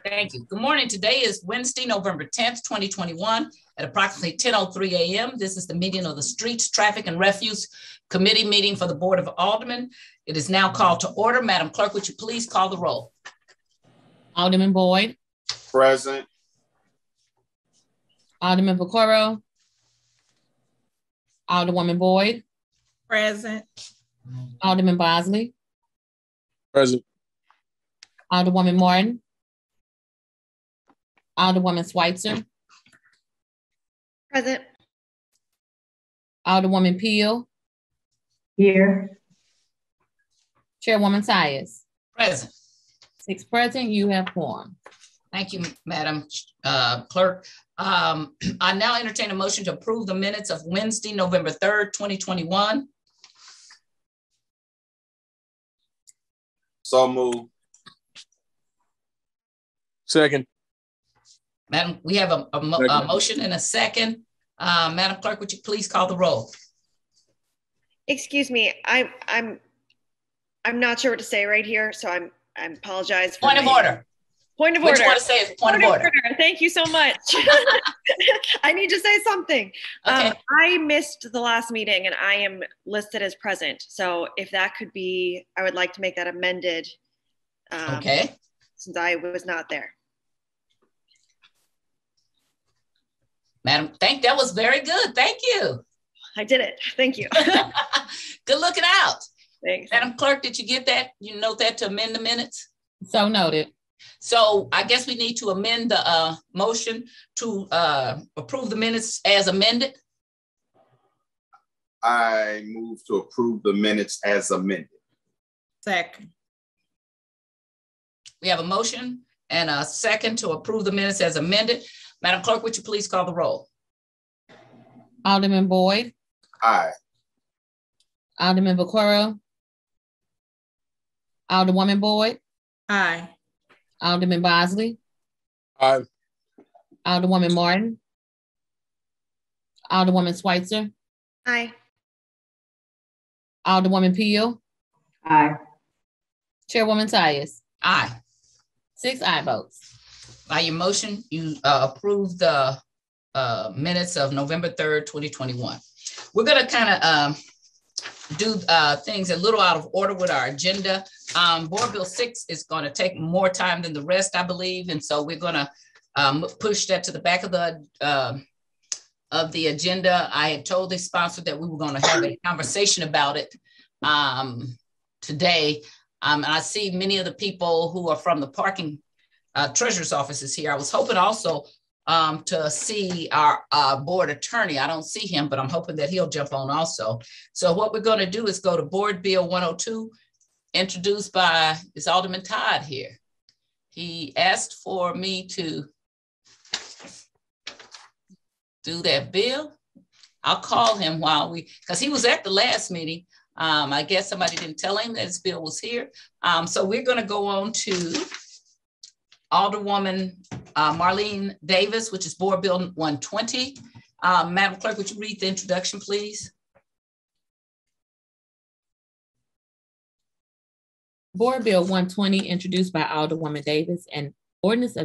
Thank you. Good morning. Today is Wednesday, November 10th, 2021 at approximately 10:03 a.m. This is the meeting of the Streets, Traffic, and Refuse Committee meeting for the Board of Aldermen. It is now called to order. Madam Clerk, would you please call the roll? Alderman Boyd. Present. Alderman Vaccaro. Alderwoman Boyd. Present. Alderman Bosley. Present. Alderwoman Martin. Alderwoman Schweitzer. Present. Alderwoman Peel. Here. Chairwoman Tyus. Present. 6 present, you have quorum. Thank you, Madam Clerk. I now entertain a motion to approve the minutes of Wednesday, November 3rd, 2021. So moved. Second. Madam, we have a motion and a second. Madam Clerk, would you please call the roll? Excuse me, I'm not sure what to say right here, so I apologize. Point of order. Point of What order. you want to say is point of order. Thank you so much. I need to say something. Okay. I missed the last meeting and I am listed as present. So if that could be, I would like to make that amended. Okay. Since I was not there. Madam, that was very good. Thank you. I did it. Thank you. Good looking out. Thanks. Madam Clerk, did you get that? You note that to amend the minutes? So noted. So I guess we need to amend the motion to approve the minutes as amended. I move to approve the minutes as amended. Second. We have a motion and a second to approve the minutes as amended. Madam Clerk, would you please call the roll? Alderman Boyd. Aye. Alderman Vaccaro. Alderwoman Boyd. Aye. Alderman Bosley. Aye. Alderwoman Martin. Alderwoman Schweitzer. Aye. Alderwoman Peel. Aye. Chairwoman Tyus. Aye. 6 aye votes. By your motion, you approve the minutes of November 3rd, 2021. We're going to kind of do things a little out of order with our agenda. Board Bill 6 is going to take more time than the rest, I believe. And so we're going to push that to the back of the agenda. I had told the sponsor that we were going to have a conversation about it today. And I see many of the people who are from the parking treasurer's offices here. I was hoping also to see our board attorney. I don't see him, but I'm hoping that he'll jump on also. So what we're going to do is go to Board Bill 102, introduced by is Alderman Todd here. He asked for me to do that bill. I'll call him because he was at the last meeting. I guess somebody didn't tell him that his bill was here. So we're going to go on to Alderwoman Marlene Davis, which is Board Bill 120. Madam Clerk, would you read the introduction, please? Board Bill 120, introduced by Alderwoman Davis, and ordinance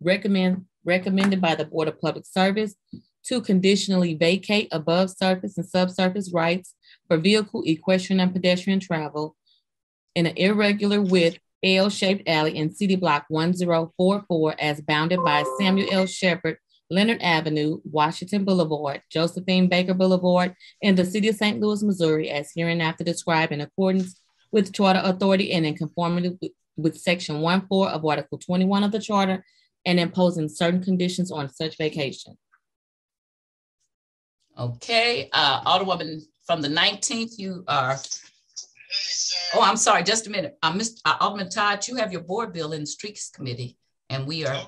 recommended by the Board of Public Service to conditionally vacate above surface and subsurface rights for vehicle, equestrian, and pedestrian travel in an irregular width L-shaped alley in City Block 1044 as bounded by Samuel L. Shepherd, Leonard Avenue, Washington Boulevard, Josephine Baker Boulevard, in the City of St. Louis, Missouri, as hereinafter described in accordance with Charter Authority and in conformity with Section 1.4 of Article 21 of the Charter, and imposing certain conditions on such vacation. Okay, Alderwoman from the 19th, you are. Oh, I'm sorry, just a minute. Mr. Alderman Todd, you have your board bill in the Streets Committee, and we are.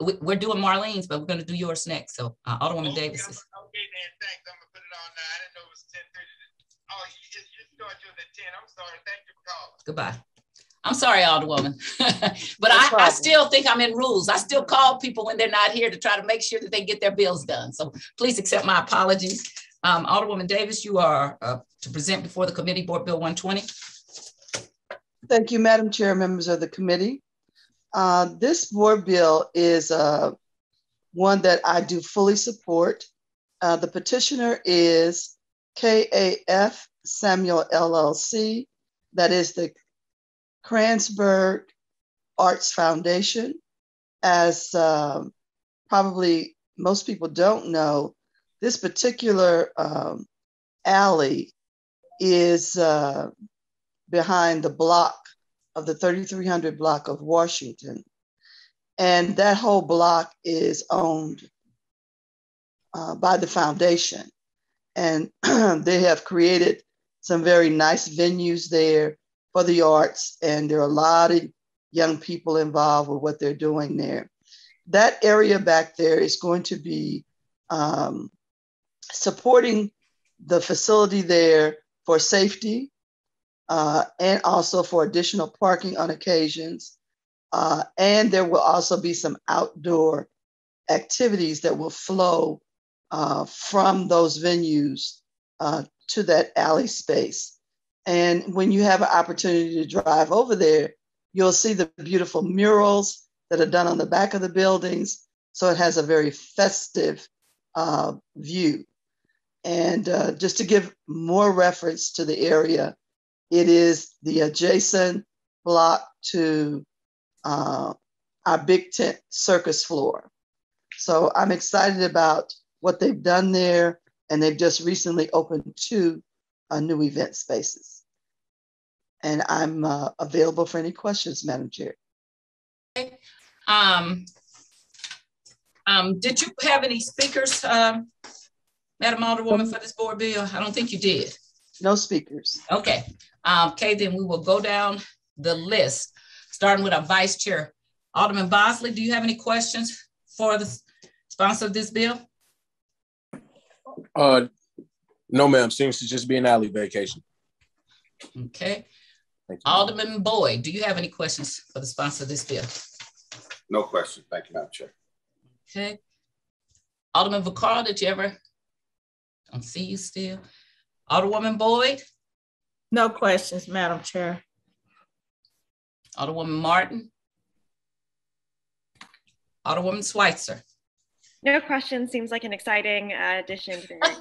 We're doing Marlene's, but we're going to do yours next. So, Alderwoman Davis. Okay, then, thanks. I'm going to put it on now. I didn't know it was 10:30. Oh, you started doing at 10. I'm sorry. Thank you for calling. Goodbye. I'm sorry, Alderwoman, but I still think I'm in rules. I still call people when they're not here to try to make sure that they get their bills done. So please accept my apologies. Alderwoman Davis, you are to present before the committee Board Bill 120. Thank you, Madam Chair, members of the committee. This board bill is one that I do fully support. The petitioner is KAF Samuel LLC. That is the Cransberg Arts Foundation. As probably most people don't know, this particular alley is behind the block of the 3300 block of Washington. And that whole block is owned by the foundation. And they have created some very nice venues there for the arts. And there are a lot of young people involved with what they're doing there. That area back there is going to be supporting the facility there for safety and also for additional parking on occasions. And there will also be some outdoor activities that will flow from those venues to that alley space. And when you have an opportunity to drive over there, you'll see the beautiful murals that are done on the back of the buildings. So it has a very festive view. And just to give more reference to the area, it is the adjacent block to our Big Tent circus floor. So I'm excited about what they've done there, and they've just recently opened 2 new event spaces. And I'm available for any questions, Madam Chair. Okay. Did you have any speakers, Madam Alderwoman, for this board bill? I don't think you did. No speakers. Okay. Okay, then we will go down the list, starting with our vice chair. Alderman Bosley, do you have any questions for the sponsor of this bill? No, ma'am. Seems to just be an alley vacation. Okay. Alderman Boyd, do you have any questions for the sponsor of this bill? No question. Thank you, Madam Chair. Okay. Alderman Vaccaro, did you ever? Don't see you still. Alderwoman Boyd? No questions, Madam Chair. Alderwoman Martin? Alderwoman Schweitzer? No questions. Seems like an exciting addition to the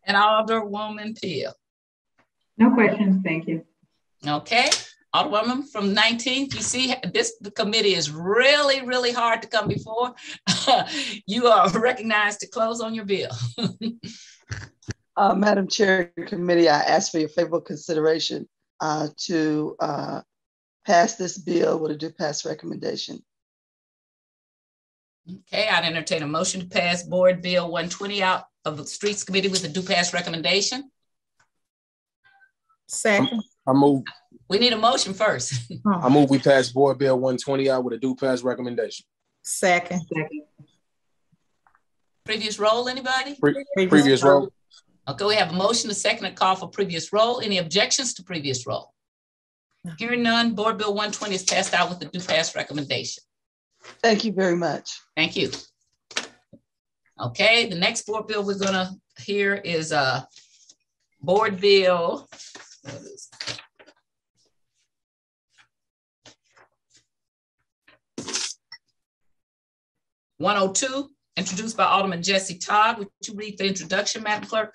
And Alderwoman Peel? No questions, thank you. Okay. Alderwoman from 19th, you see the committee is really, really hard to come before. You are recognized to close on your bill. Madam Chair, committee, I ask for your favorable consideration to pass this bill with a due pass recommendation. Okay, I'd entertain a motion to pass Board Bill 120 out of the Streets Committee with a due pass recommendation. Second. I move. We need a motion first. I move we pass Board Bill 120 out with a due pass recommendation. Second. Previous roll, anybody? Previous roll. Okay, we have a motion, a second, a call for previous roll. Any objections to previous roll? Hearing none, Board Bill 120 is passed out with a due pass recommendation. Thank you very much. Thank you. Okay, the next board bill we're gonna hear is Board Bill. What is it? (102), introduced by Alderman Jesse Todd. Would you read the introduction, Madam Clerk?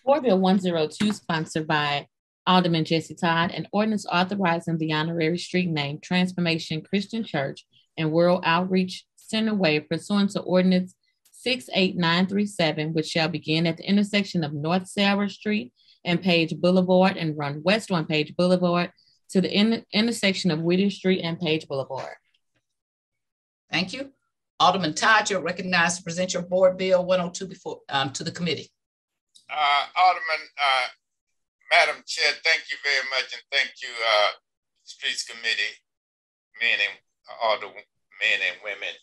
Board Bill 102, sponsored by Alderman Jesse Todd, an ordinance authorizing the honorary street name Transformation Christian Church and World Outreach Center Way pursuant to Ordinance 68937, which shall begin at the intersection of North Sarah Street and Page Boulevard and run west on Page Boulevard to the intersection of Wittier Street and Page Boulevard. Thank you. Alderman Todd, you're recognized to present your Board Bill 102 before to the committee. Alderman, Madam Chair, thank you very much, and thank you, Streets Committee, all the men and women.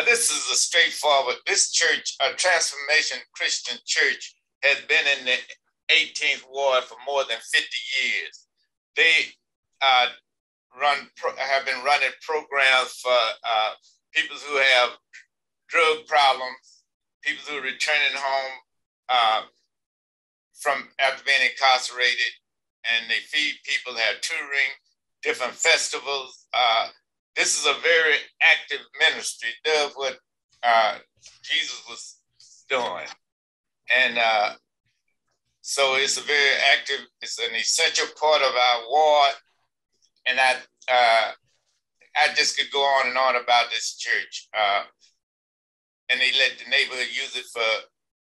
This is a straightforward. This church, Transformation Christian Church, has been in the 18th Ward for more than 50 years. They have been running programs for people who have drug problems, people who are returning home from after being incarcerated, and they feed people, have touring, different festivals. This is a very active ministry, does what Jesus was doing. And so it's a very active, it's an essential part of our ward. And I just could go on and on about this church. And they let the neighborhood use it for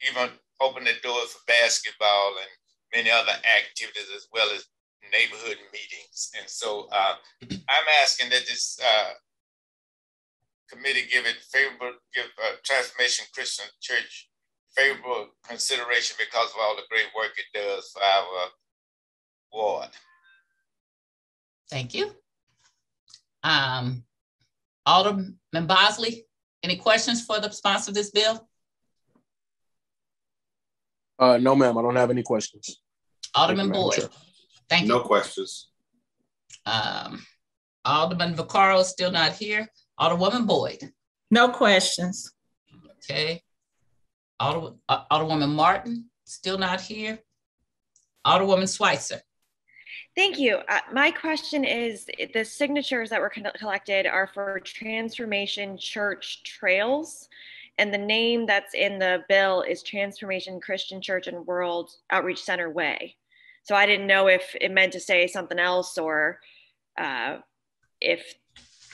even open the doors for basketball and many other activities, as well as neighborhood meetings. And so I'm asking that this committee give Transformation Christian Church favorable consideration because of all the great work it does for our ward. Thank you. Alderman Bosley, any questions for the sponsor of this bill? No, ma'am, I don't have any questions. Alderman Boyd. Thank you. No questions. Alderman Vaccaro still not here. Alderwoman Boyd. No questions. Okay. Alderwoman Martin, still not here. Alderwoman Schweitzer. Thank you. My question is, the signatures that were collected are for Transformation Church Trails, and the name that's in the bill is Transformation Christian Church and World Outreach Center Way. So I didn't know if it meant to say something else, or if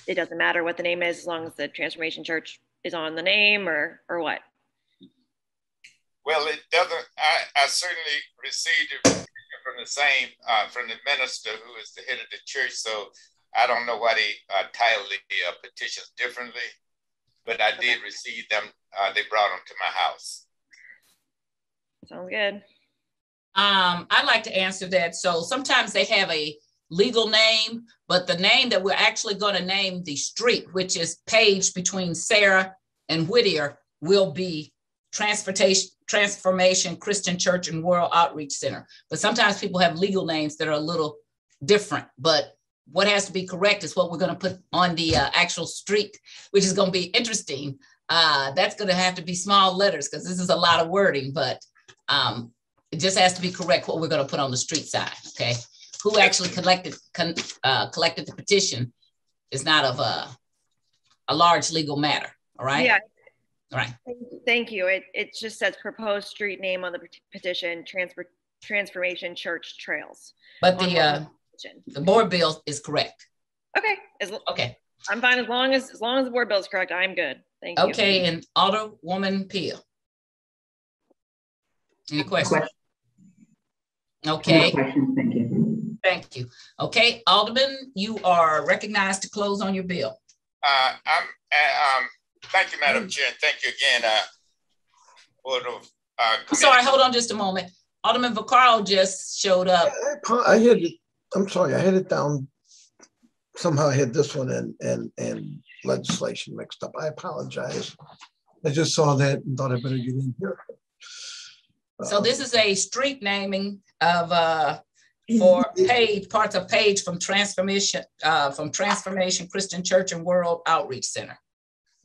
it doesn't matter what the name is as long as the Transformation Church is on the name, or what. Well, it doesn't. I certainly received it from the same, from the minister who is the head of the church. So I don't know why they titled the petitions differently, but I did receive them. They brought them to my house. Sounds good. I'd like to answer that. So sometimes they have a legal name, but the name that we're actually going to name the street, which is Page between Sarah and Wittier, will be Transformation Christian Church and World Outreach Center. But sometimes people have legal names that are a little different, but what has to be correct is what we're going to put on the actual street, which is going to be interesting. That's going to have to be small letters because this is a lot of wording, but it just has to be correct what we're going to put on the street side, okay? Who actually collected the petition is not of a large legal matter, all right? Yeah. All right. Thank you. It just says proposed street name on the petition, Transformation Church Trails. But the board bill is correct. Okay. Okay. I'm fine as long as the board bill is correct. I'm good. Thank you. Okay, and Alderwoman Peel. Any questions? Okay. No questions, thank you. Thank you. Okay, Alderman, you are recognized to close on your bill. Thank you, Madam Chair, and thank you again, Board of I'm sorry, hold on just a moment. Alderman Vaccaro just showed up. I had it, I'm sorry, I had it down. Somehow I had this one and legislation mixed up. I apologize. I just saw that and thought I better get in here. So this is a street naming of for Page, parts of Page from Transformation Christian Church and World Outreach Center.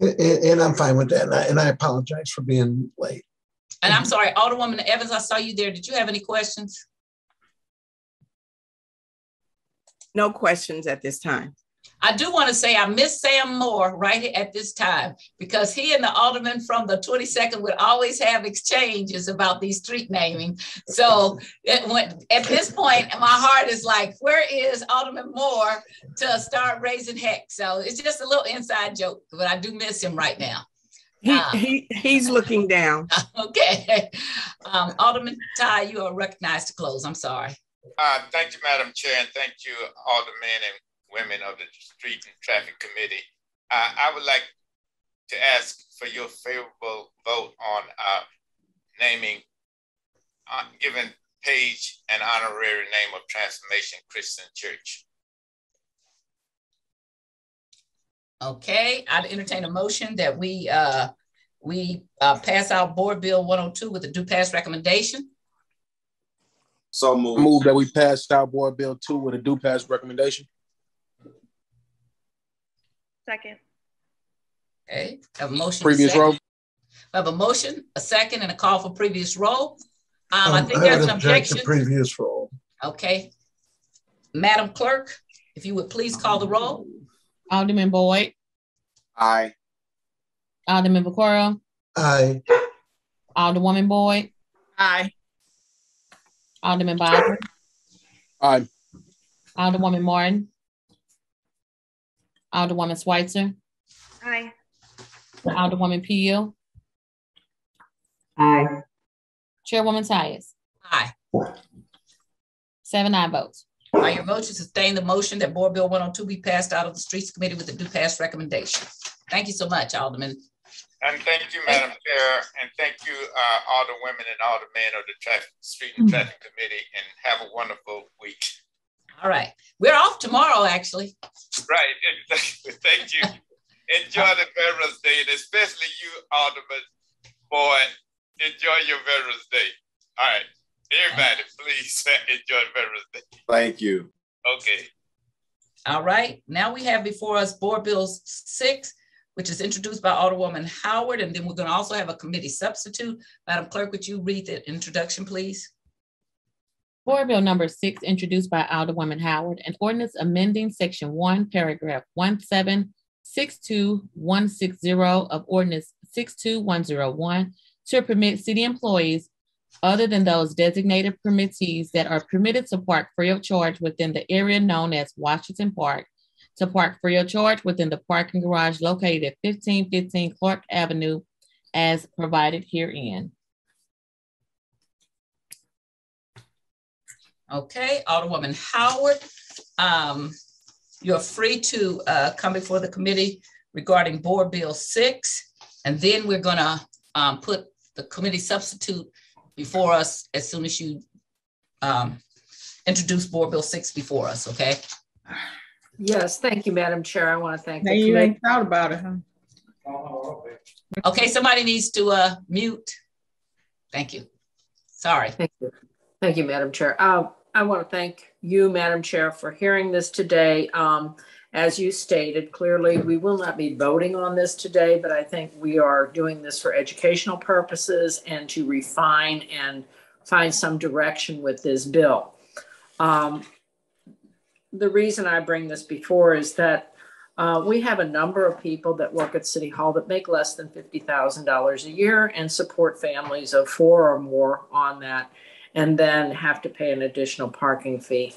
And I'm fine with that. And I apologize for being late. And I'm sorry, Alderwoman Evans, I saw you there. Did you have any questions? No questions at this time. I do want to say I miss Sam Moore right at this time because he and the alderman from the 22nd would always have exchanges about these street naming. So at this point, my heart is like, where is Alderman Moore to start raising heck? So it's just a little inside joke, but I do miss him right now. He's looking down. Okay. Alderman Todd, you are recognized to close. I'm sorry. Thank you, Madam Chair, and thank you, Aldermen and women of the Street and Traffic Committee. I would like to ask for your favorable vote on naming, giving Page an honorary name of Transformation Christian Church. Okay, I'd entertain a motion that we pass out Board Bill 102 with a due pass recommendation. So moved. Move that we pass out Board Bill 2 with a due pass recommendation. Second. Okay, have a motion. Previous roll. I have a motion, a second, and a call for previous roll. I think there's an objection. To previous roll. Okay, Madam Clerk, if you would please call the roll. Alderman Boyd, Aye. Alderman Vaccaro, Aye. Alderwoman Boyd, Aye. Alderman Boswell, Aye. Alderwoman Martin, Alderwoman Schweitzer, Aye. Alderwoman Peel, Aye. Chairwoman Tyus. Aye. 7 aye votes. By your motion, sustain the motion that Board Bill 102 be passed out of the Streets Committee with a due pass recommendation. Thank you so much, Alderman. And thank you, Madam Chair, and thank you, Alderwomen and Aldermen of the Street and Traffic Committee, and have a wonderful week. All right. We're off tomorrow, actually. Right, exactly. Thank you. Enjoy the Veterans Day, and especially you, Alderman Boyd. Enjoy your Veterans Day. All right. Everybody, please enjoy Veterans Day. Thank you. Okay. All right. Now we have before us Board Bill 6, which is introduced by Alderwoman Howard, and then we're going to also have a committee substitute. Madam Clerk, would you read the introduction, please? Board Bill number 6, introduced by Alderwoman Howard, an ordinance amending section 1, paragraph 1762160 of Ordinance 62101 to permit city employees other than those designated permittees that are permitted to park free of charge within the area known as Washington Park to park free of charge within the parking garage located at 1515 Clark Avenue as provided herein. Okay, Alderwoman Howard, you're free to come before the committee regarding Board Bill 6, and then we're gonna put the committee substitute before us as soon as you introduce Board Bill 6 before us, okay? Yes, thank you, Madam Chair. I want to thank Now the you committee. ain't thought about it, huh? Okay, somebody needs to mute. Thank you. Sorry. Thank you. Thank you, Madam Chair. I want to thank you, Madam Chair, for hearing this today. As you stated, clearly, we will not be voting on this today, but I think we are doing this for educational purposes and to refine and find some direction with this bill. The reason I bring this before is that we have a number of people that work at City Hall that make less than $50,000 a year and support families of 4 or more on that, and then have to pay an additional parking fee.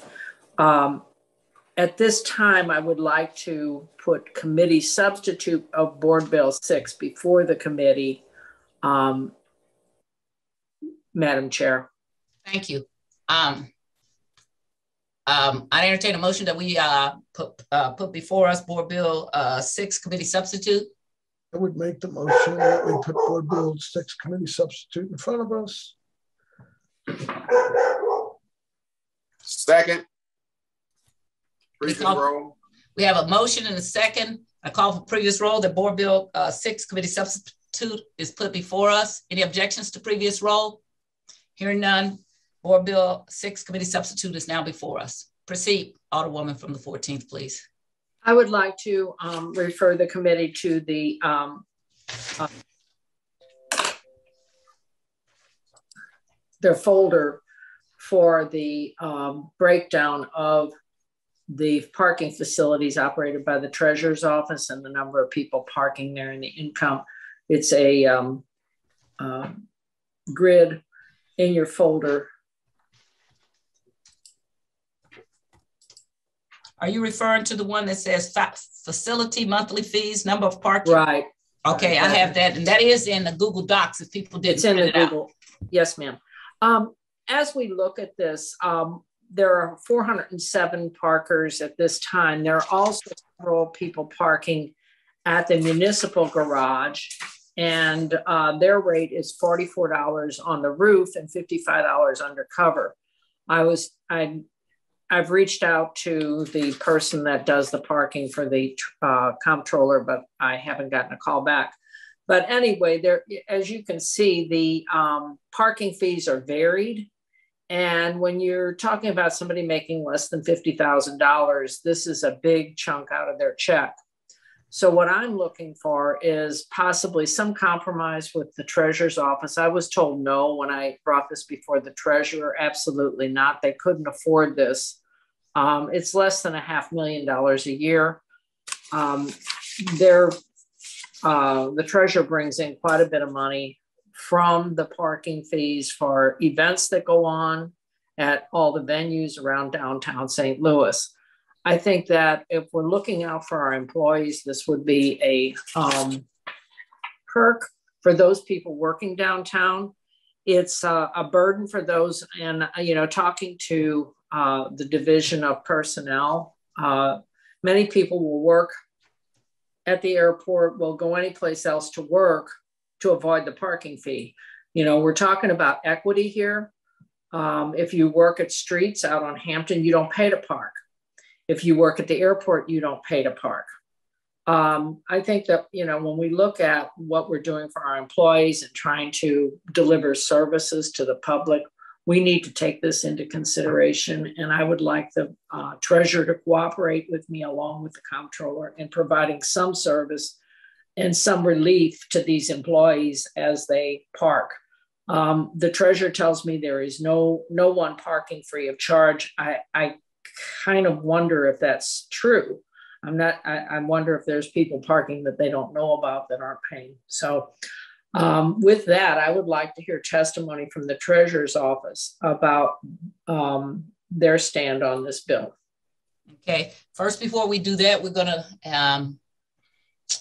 At this time, I would like to put committee substitute of Board Bill 6 before the committee, Madam Chair. Thank you. I entertain a motion that we put before us Board Bill 6 committee substitute. I would make the motion that we put Board Bill 6 committee substitute in front of us. Second. Previous roll. We have a motion and a second. I call for previous roll that Board Bill 6 committee substitute is put before us. Any objections to previous roll? Hearing none, Board Bill 6 committee substitute is now before us. Proceed, Alderwoman from the 14th, please. I would like to refer the committee to the their folder for the breakdown of the parking facilities operated by the Treasurer's Office and the number of people parking there and the income. It's a grid in your folder. Are you referring to the one that says facility monthly fees, number of parking? Right. Okay, I have that, and that is in the Google Docs if people didn't print it out. Yes, ma'am. As we look at this, there are 407 parkers at this time. There are also several people parking at the municipal garage, and their rate is $44 on the roof and $55 undercover. I've reached out to the person that does the parking for the comptroller, but I haven't gotten a call back. But anyway, there, as you can see, the parking fees are varied. And when you're talking about somebody making less than $50,000, this is a big chunk out of their check. So what I'm looking for is possibly some compromise with the Treasurer's Office. I was told no when I brought this before the Treasurer. Absolutely not. They couldn't afford this. It's less than $500,000 a year. The treasurer brings in quite a bit of money from the parking fees for events that go on at all the venues around downtown St. Louis. I think that if we're looking out for our employees, this would be a perk for those people working downtown. It's a burden for those, and talking to the Division of Personnel, many people will work at the airport, will go anyplace else to work to avoid the parking fee. We're talking about equity here. If you work at Streets out on Hampton, you don't pay to park. If you work at the airport, you don't pay to park. I think that, when we look at what we're doing for our employees and trying to deliver services to the public, we need to take this into consideration. And I would like the treasurer to cooperate with me along with the comptroller in providing some service and some relief to these employees as they park. The treasurer tells me there is no one parking free of charge. I kind of wonder if that's true. I wonder if there's people parking that they don't know about that aren't paying. So with that, I would like to hear testimony from the treasurer's office about their stand on this bill. Okay, first, before we do that, we're gonna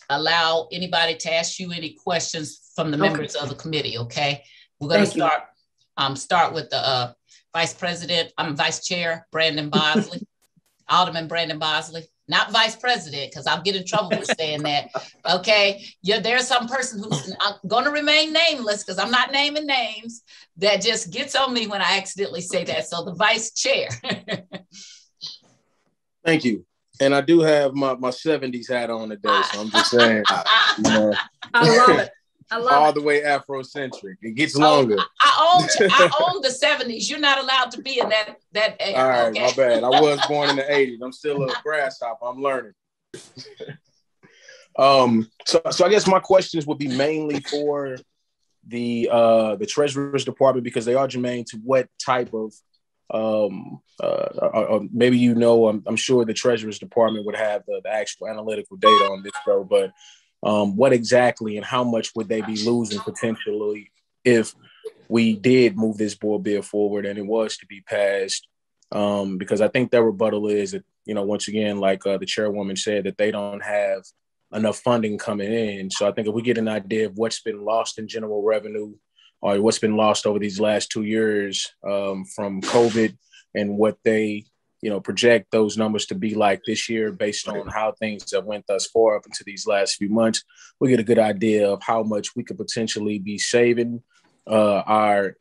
allow anybody to ask you any questions from the members of the committee, okay? We're gonna start with the Vice Chair, Brandon Bosley, Alderman Brandon Bosley. Not vice president, because I'll get in trouble for saying that. Okay, there's some person who's going to remain nameless because I'm not naming names that just gets on me when I accidentally say that. So the vice chair. Thank you. And I do have my 70s hat on today, so I'm just saying, I love it. All the way Afrocentric. It gets longer. I own the 70s. You're not allowed to be in that era. All right, okay? my bad. I was born in the 80s. I'm still a grasshopper. I'm learning. So I guess my questions would be mainly for the Treasurer's Department, because they are germane to what type of maybe I'm sure the Treasurer's Department would have the actual analytical data on this though, but what exactly and how much would they be losing potentially if we did move this board bill forward and it was to be passed? Because I think their rebuttal is that, once again, like the chairwoman said, that they don't have enough funding coming in. So I think if we get an idea of what's been lost in general revenue or what's been lost over these last 2 years from COVID and what they project those numbers to be like this year based on how things have went thus far up into these last few months, we get a good idea of how much we could potentially be saving our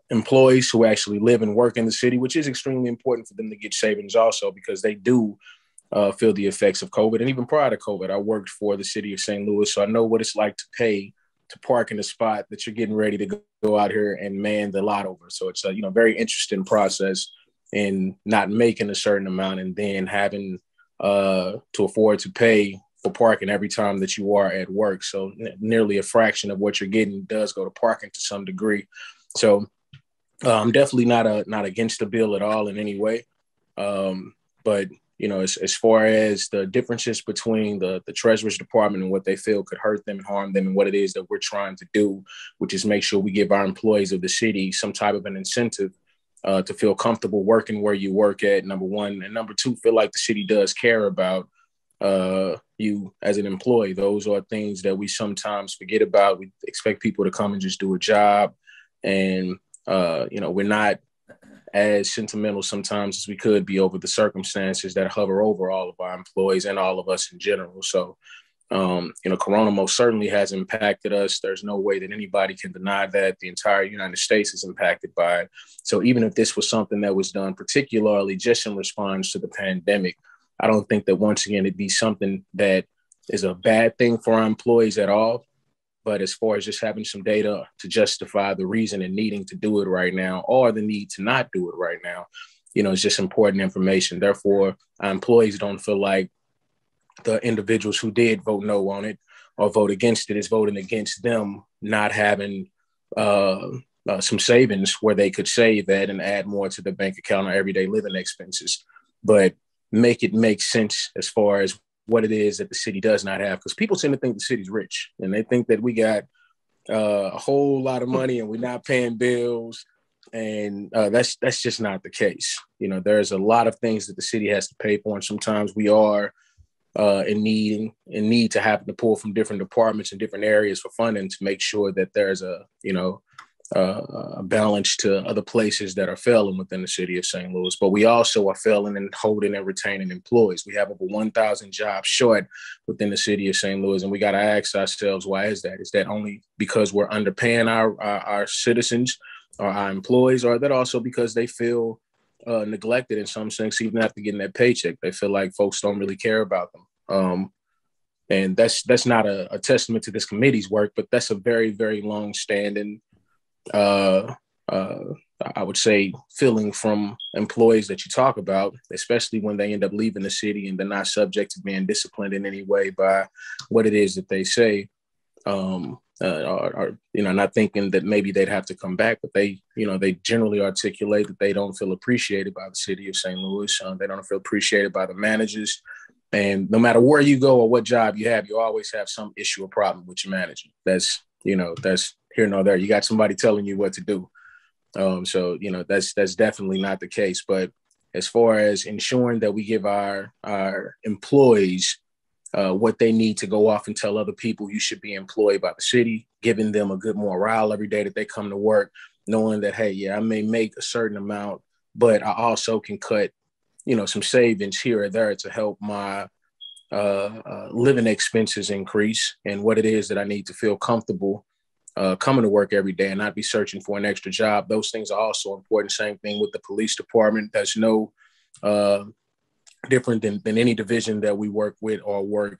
employees who actually live and work in the city, which is extremely important for them to get savings also, because they do feel the effects of COVID. And even prior to COVID, I worked for the city of St. Louis, so I know what it's like to pay to park in a spot that you're getting ready to go out here and man the lot over. So it's a very interesting process in not making a certain amount and then having to afford to pay for parking every time that you are at work. So nearly a fraction of what you're getting does go to parking to some degree. So I'm definitely not against the bill at all in any way. But as far as the differences between the Treasurer's Department and what they feel could hurt them and harm them and what it is that we're trying to do, which is make sure we give our employees of the city some type of an incentive to feel comfortable working where you work at, number one. And number two, feel like the city does care about you as an employee. Those are things that we sometimes forget about. We expect people to come and just do a job. And, we're not as sentimental sometimes as we could be over the circumstances that hover over all of our employees and all of us in general. So, Corona most certainly has impacted us. There's no way that anybody can deny that. The entire United States is impacted by it. So even if this was something that was done particularly just in response to the pandemic, I don't think that, once again, it'd be something that is a bad thing for our employees at all. But as far as just having some data to justify the reason and needing to do it right now or the need to not do it right now, it's just important information. Therefore, our employees don't feel like the individuals who did vote no on it or vote against it is voting against them not having some savings where they could save that and add more to the bank account or everyday living expenses, but make it make sense as far as what it is that the city does not have. Because people tend to think the city's rich and they think that we got a whole lot of money and we're not paying bills. And that's just not the case. You know, there's a lot of things that the city has to pay for. And sometimes we are in need to have to pull from different departments and different areas for funding to make sure that there's a balance to other places that are failing within the city of St. Louis. But we also are failing in holding and retaining employees. We have over 1,000 jobs short within the city of St. Louis. And we got to ask ourselves, why is that? Is that only because we're underpaying our citizens or our employees, or is that also because they feel neglected in some sense, even after getting that paycheck? They feel like folks don't really care about them. And that's not a testament to this committee's work, but that's a very, very long-standing I would say feeling from employees that you talk about, especially when they end up leaving the city and they're not subject to being disciplined in any way by what it is that they say, or not thinking that maybe they'd have to come back, but they generally articulate that they don't feel appreciated by the city of St. Louis. They don't feel appreciated by the managers. And no matter where you go or what job you have, you always have some issue or problem with your manager. That's here nor there. You got somebody telling you what to do. So that's definitely not the case. But as far as ensuring that we give our employees what they need to go off and tell other people you should be employed by the city, giving them a good morale every day that they come to work, knowing that, hey, yeah, I may make a certain amount, but I also can cut, some savings here or there to help my living expenses increase, and what it is that I need to feel comfortable coming to work every day and not be searching for an extra job. Those things are also important. Same thing with the police department. There's no different than any division that we work with or work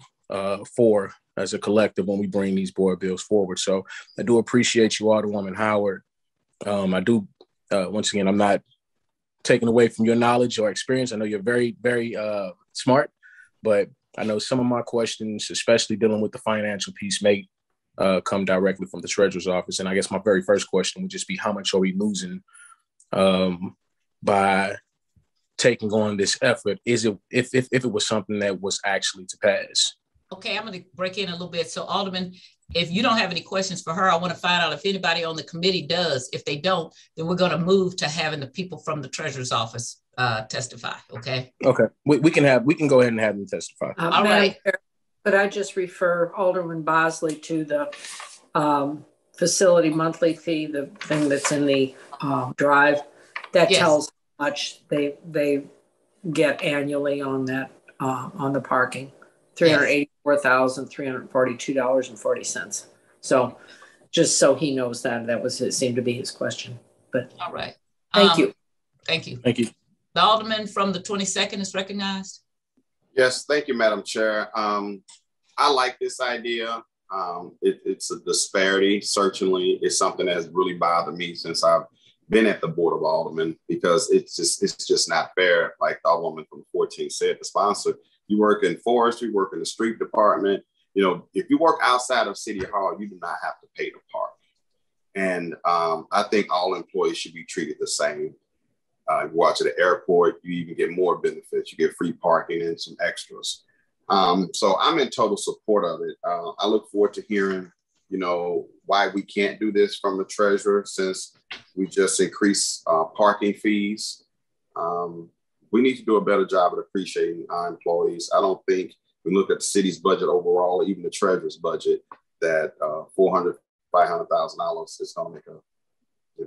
for as a collective when we bring these board bills forward. So I do appreciate you, Alderwoman Howard. I do, once again, I'm not taking away from your knowledge or experience. I know you're very, very smart, but I know some of my questions, especially dealing with the financial piece, may come directly from the treasurer's office. And I guess my very first question would just be, how much are we losing by taking on this effort? Is it if it was something that was actually to pass? Okay, I'm going to break in a little bit. So Alderman, if you don't have any questions for her, I want to find out if anybody on the committee does. If they don't, then we're going to move to having the people from the treasurer's office testify. Okay. Okay. We can go ahead and have them testify. All right. But I just refer Alderman Bosley to the facility monthly fee, the thing that's in the drive that tells how much they get annually on that on the parking. $384,342.40. So just so he knows that seemed to be his question. But all right. Thank you. Thank you. Thank you. The Alderman from the 22nd is recognized. Yes, thank you, Madam Chair. I like this idea. It's a disparity. Certainly, it's something that has really bothered me since I've been at the Board of Aldermen, because it's just not fair. Like the Alderwoman from 14 said, the sponsor, you work in forestry, you work in the street department. If you work outside of City Hall, you do not have to pay to park. And I think all employees should be treated the same. You go out to the airport, you even get more benefits. You get free parking and some extras. So I'm in total support of it. I look forward to hearing, why we can't do this from the treasurer, since we just increased parking fees. We need to do a better job of appreciating our employees. I don't think we look at the city's budget overall, or even the treasurer's budget, that $400,000, $500,000 is going to make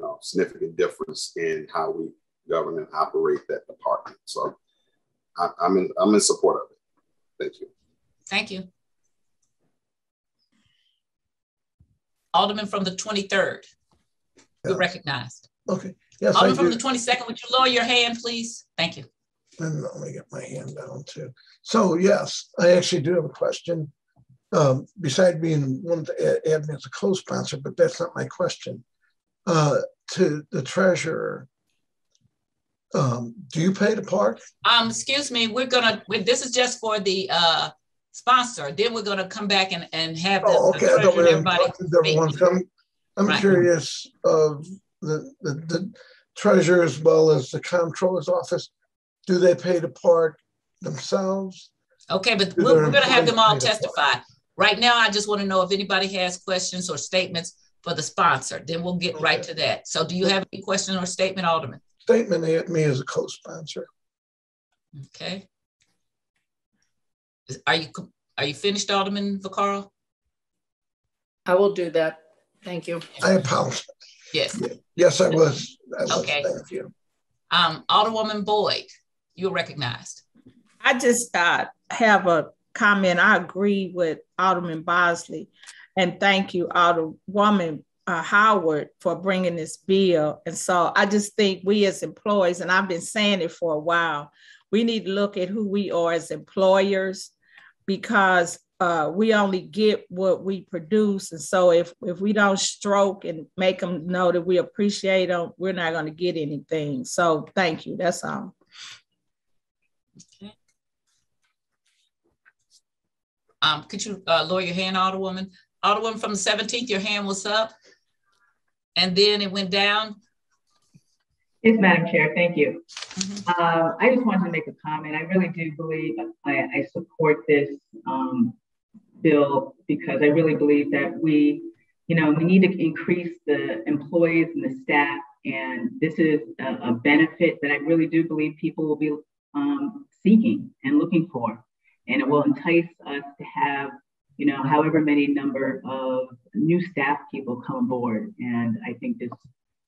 a significant difference in how we govern and operate that department. So I'm in support of it. Thank you. Thank you. Alderman from the 23rd. You're recognized. Okay. Yes, Alderman from the 22nd, would you lower your hand, please? Thank you. And let me get my hand down too. So yes, I actually do have a question. Beside being one to add me as a co-sponsor, but that's not my question. To the treasurer, do you pay to park? Excuse me, this is just for the sponsor. Then we're gonna come back and have the treasurer and everybody. I'm curious of the treasurer as well as the comptroller's office, do they pay to park themselves? Okay, but we're going to have them all testify. Right now, I just want to know if anybody has questions or statements for the sponsor. Then we'll get right to that. So do you have any question or statement, Alderman? Statement at me as a co-sponsor. Okay. Are you finished, Alderman Vaccaro? I will do that. Thank you. I apologize. Yes. Yes, I was. Okay. Thank you. Alderwoman Boyd, you're recognized. I just have a comment. I agree with Alderman Bosley, and thank you, Alderwoman Howard, for bringing this bill. And so I just think we as employees, and I've been saying it for a while, we need to look at who we are as employers, because we only get what we produce. And so if we don't stroke and make them know that we appreciate them, we're not going to get anything. So thank you. That's all. Okay. Could you lower your hand, Alderwoman? Alderwoman from the 17th, your hand was up and then it went down. Yes, Madam Chair, thank you. I just wanted to make a comment. I really do believe I support this bill, because I really believe that we need to increase the employees and the staff, and this is a benefit that I really do believe people will be seeking and looking for, and it will entice us to have however many number of new staff people come aboard, and I think this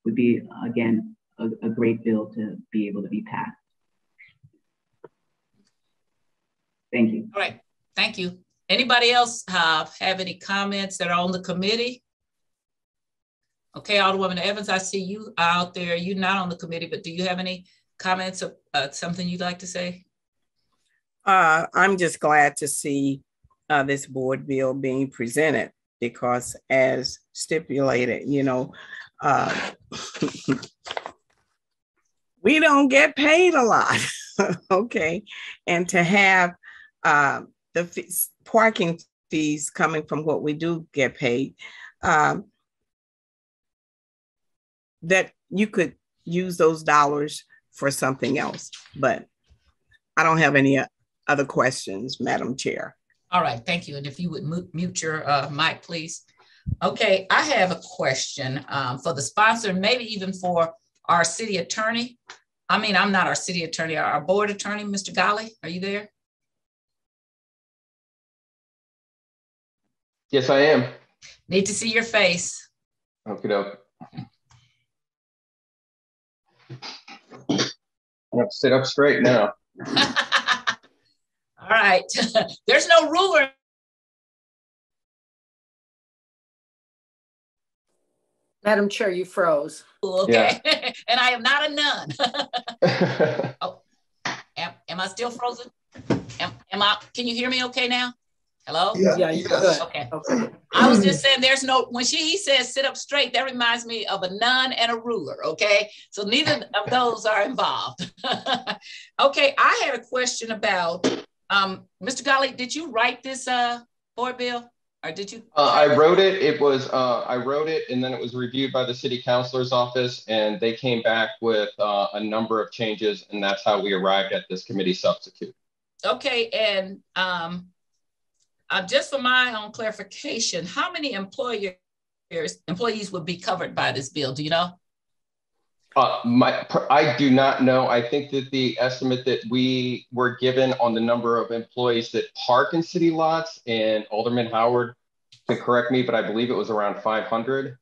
would be, again, a great bill to be able to be passed. Thank you. All right, thank you. Anybody else have any comments that are on the committee? Okay, Alderwoman Evans, I see you out there. You're not on the committee, but do you have any comments or something you'd like to say? I'm just glad to see this board bill being presented, because as stipulated, we don't get paid a lot, okay? And to have the parking fees coming from what we do get paid, that you could use those dollars for something else. But I don't have any other questions, Madam Chair. All right, thank you. And if you would mute your mic, please. Okay, I have a question for the sponsor, maybe even for our city attorney. I mean, I'm not our city attorney, our board attorney, Mr. Golly, are you there? Yes, I am. Need to see your face. Okay, doke. I have to sit up straight now. All right, there's no ruler. Madam Chair, you froze. Okay, yeah. And I am not a nun. Oh, am I still frozen? Am I? Can you hear me okay now? Hello? Yeah, you're good. Okay. I was just saying there's no, when he says sit up straight, that reminds me of a nun and a ruler, okay? So neither of those are involved. Okay, I had a question about, Mr. Golly, did you write this board bill? Or did you? I wrote it. It was, I wrote it, and then it was reviewed by the city councilor's office, and they came back with a number of changes, and that's how we arrived at this committee substitute. Okay, and just for my own clarification, how many employees would be covered by this bill? Do you know? I do not know. I think that the estimate that we were given on the number of employees that park in city lots, and Alderman Howard can correct me, but I believe it was around 500.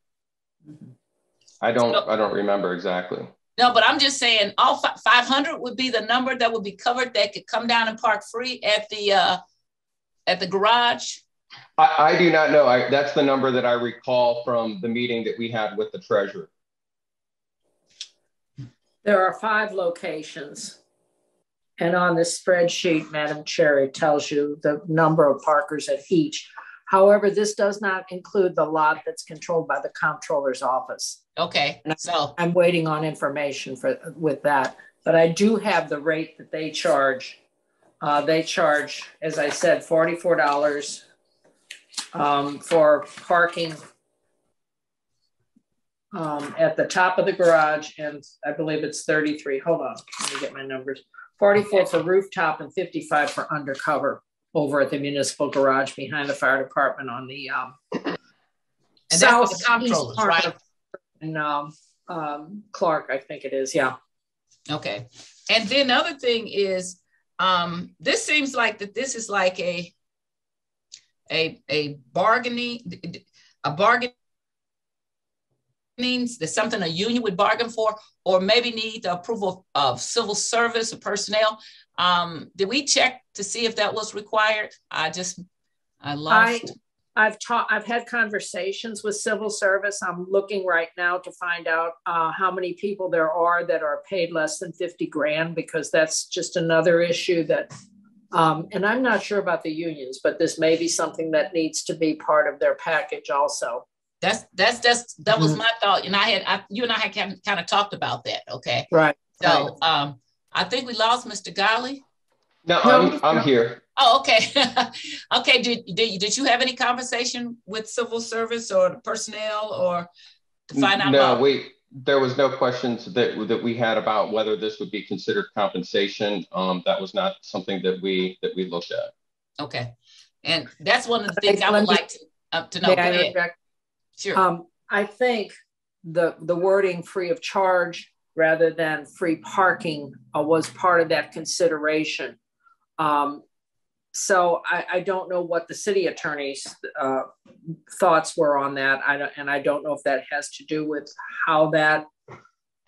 I don't remember exactly. No, but I'm just saying all 500 would be the number that would be covered that could come down and park free at the garage. I do not know. That's the number that I recall from the meeting that we had with the treasurer. There are 5 locations, and on the spreadsheet, Madam Chair, it tells you the number of parkers at each. However, this does not include the lot that's controlled by the comptroller's office. Okay, so I'm waiting on information with that, but I do have the rate that they charge. They charge, as I said, $44 for parking at the top of the garage, and I believe it's 33. Hold on, let me get my numbers. 44 for rooftop and 55 for undercover over at the municipal garage behind the fire department on the and south that's the comptrollers, right? And Clark, I think it is, yeah. Okay. And then the other thing is, this seems like that this is like a bargaining, there's something a union would bargain for, or maybe need the approval of civil service or personnel. Did we check to see if that was required? I lost. I've had conversations with civil service. I'm looking right now to find out how many people there are that are paid less than 50 grand, because that's just another issue that, and I'm not sure about the unions, but this may be something that needs to be part of their package also. That was my thought. And you and I had kind of talked about that. Okay. Right. So I think we lost Mr. Golly. No, I'm here. Oh, okay. Okay. Did you have any conversation with civil service or the personnel or to find out? No, there was no questions that we had about whether this would be considered compensation. That was not something that we looked at. Okay. And that's one of the things I would like to know. Go ahead. Sure. I think the wording free of charge rather than free parking was part of that consideration. So I don't know what the city attorney's thoughts were on that. I don't know if that has to do with how that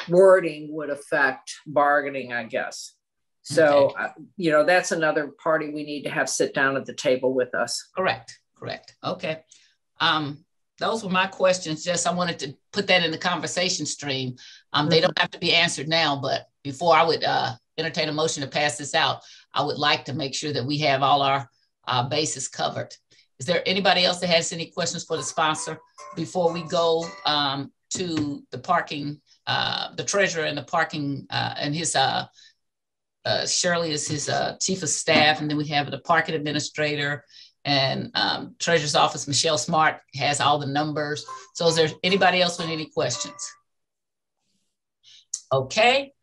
wording would affect bargaining, I guess. So, okay. That's another party we need to have sit down at the table with us. Correct. Okay. Those were my questions. Just I wanted to put that in the conversation stream. They don't have to be answered now, but before I would entertain a motion to pass this out, I would like to make sure that we have all our bases covered. Is there anybody else that has any questions for the sponsor before we go to the parking, the treasurer and the parking and his, Shirley is his chief of staff, and then we have the parking administrator and treasurer's office. Michelle Smart has all the numbers. So is there anybody else with any questions? Okay.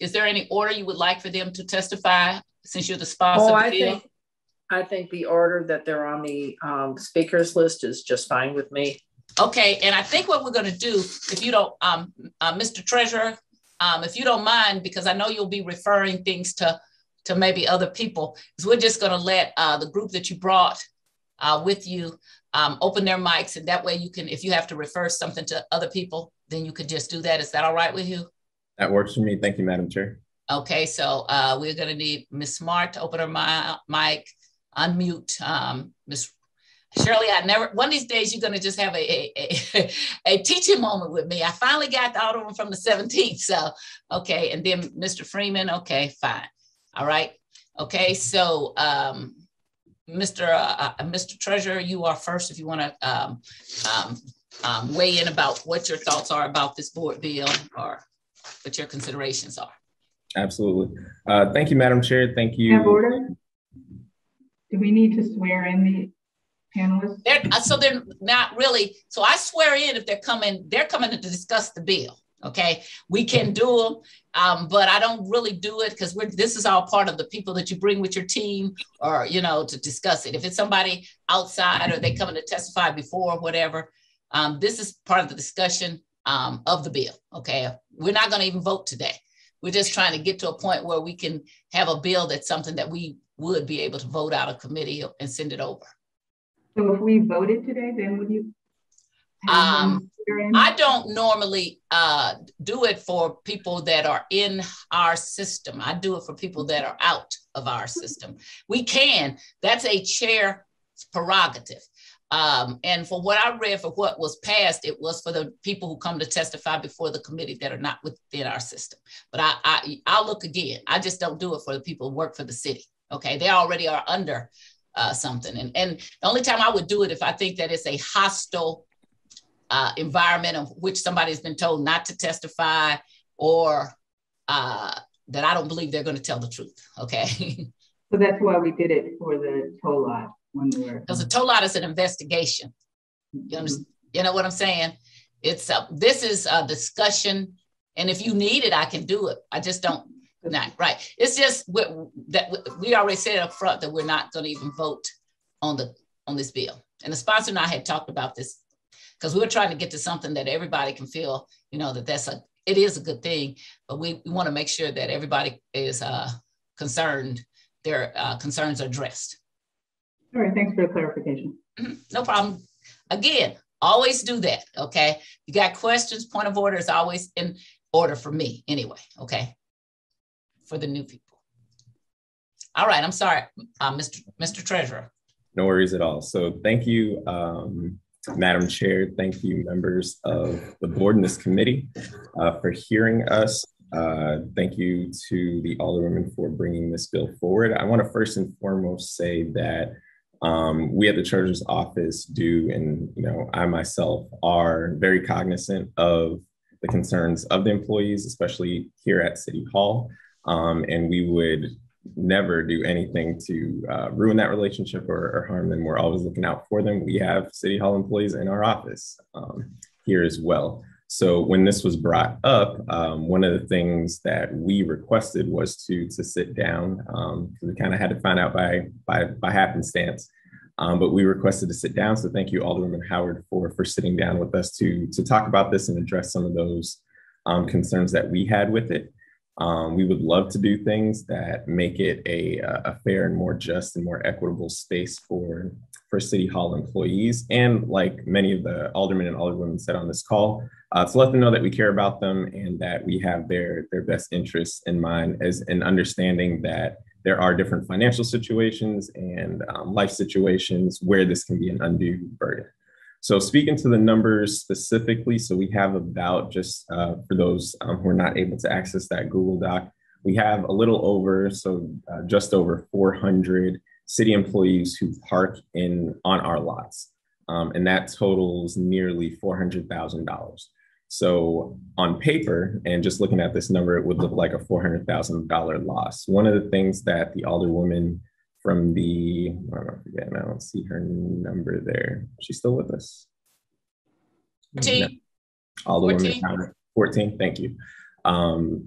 Is there any order you would like for them to testify since you're the sponsor? I think the order that they're on the speakers list is just fine with me. Okay, and I think what we're going to do, if you don't, Mr. Treasurer, if you don't mind, because I know you'll be referring things to maybe other people, is we're just going to let the group that you brought with you open their mics, and that way you can, if you have to refer something to other people, then you could just do that. Is that all right with you? That works for me. Thank you, Madam Chair. Okay, so we're going to need Ms. Smart to open her mic, unmute Ms. Shirley. One of these days you're going to just have a teaching moment with me. I finally got the Alderwoman from the 17th. So, okay. And then Mr. Freeman. Okay, fine. All right. Okay. So, Mr. Treasurer, you are first if you want to weigh in about what your thoughts are about this board bill or what your considerations are. Absolutely. Thank you, Madam Chair. Thank you. Order? Do we need to swear in the panelists? So they're not really. So I swear in if they're coming to discuss the bill. Okay, we can do them, but I don't really do it because this is all part of the people that you bring with your team, or to discuss it. If it's somebody outside or they coming to testify before or whatever, this is part of the discussion of the bill. Okay, we're not going to even vote today. We're just trying to get to a point where we can have a bill that's something that we would be able to vote out of committee and send it over. So if we voted today, then would you? I don't normally do it for people that are in our system. I do it for people that are out of our system. We can. That's a chair's prerogative. And for what I read, for what was passed, it was for the people who come to testify before the committee that are not within our system. But I'll look again. I just don't do it for the people who work for the city. Okay, they already are under something. And the only time I would do it if I think that it's a hostile environment of which somebody has been told not to testify, or that I don't believe they're going to tell the truth. Okay. So that's why we did it for the toll lot. Because the toll lot is an investigation. You know what I'm saying? It's this is a discussion, and if you need it, I can do it. I just don't. Not right. It's just that we already said up front that we're not going to even vote on this bill. And the sponsor and I had talked about this because we were trying to get to something that everybody can feel, you know, that it is a good thing, but we want to make sure that everybody is concerned, their concerns are addressed. All right, thanks for the clarification. No problem. Again, always do that, okay? You got questions, point of order is always in order for me anyway, okay? For the new people. All right, I'm sorry, Mr. Treasurer. No worries at all. So thank you, Madam Chair. Thank you, members of the board and this committee for hearing us. Thank you to the Alderwoman for bringing this bill forward. I want to first and foremost say that we at the Treasurer's Office do, and I myself are very cognizant of the concerns of the employees, especially here at City Hall. And we would never do anything to ruin that relationship or harm them. We're always looking out for them. We have City Hall employees in our office here as well. So when this was brought up, one of the things that we requested was to sit down, because we kind of had to find out by happenstance, but we requested to sit down. So thank you, Alderwoman Howard, for sitting down with us to talk about this and address some of those concerns that we had with it. We would love to do things that make it a fair and more just and more equitable space for City Hall employees. And like many of the aldermen and alderwomen said on this call, to let them know that we care about them and that we have their best interests in mind, as an understanding that there are different financial situations and life situations where this can be an undue burden. So speaking to the numbers specifically, so we have about, just for those who are not able to access that Google Doc, we have a little over, just over 400 city employees who park on our lots. And that totals nearly $400,000. So on paper, and just looking at this number, it would look like a $400,000 loss. One of the things that the Alderwoman from I don't see her number there. She's still with us. 14. Alderwoman 14, thank you.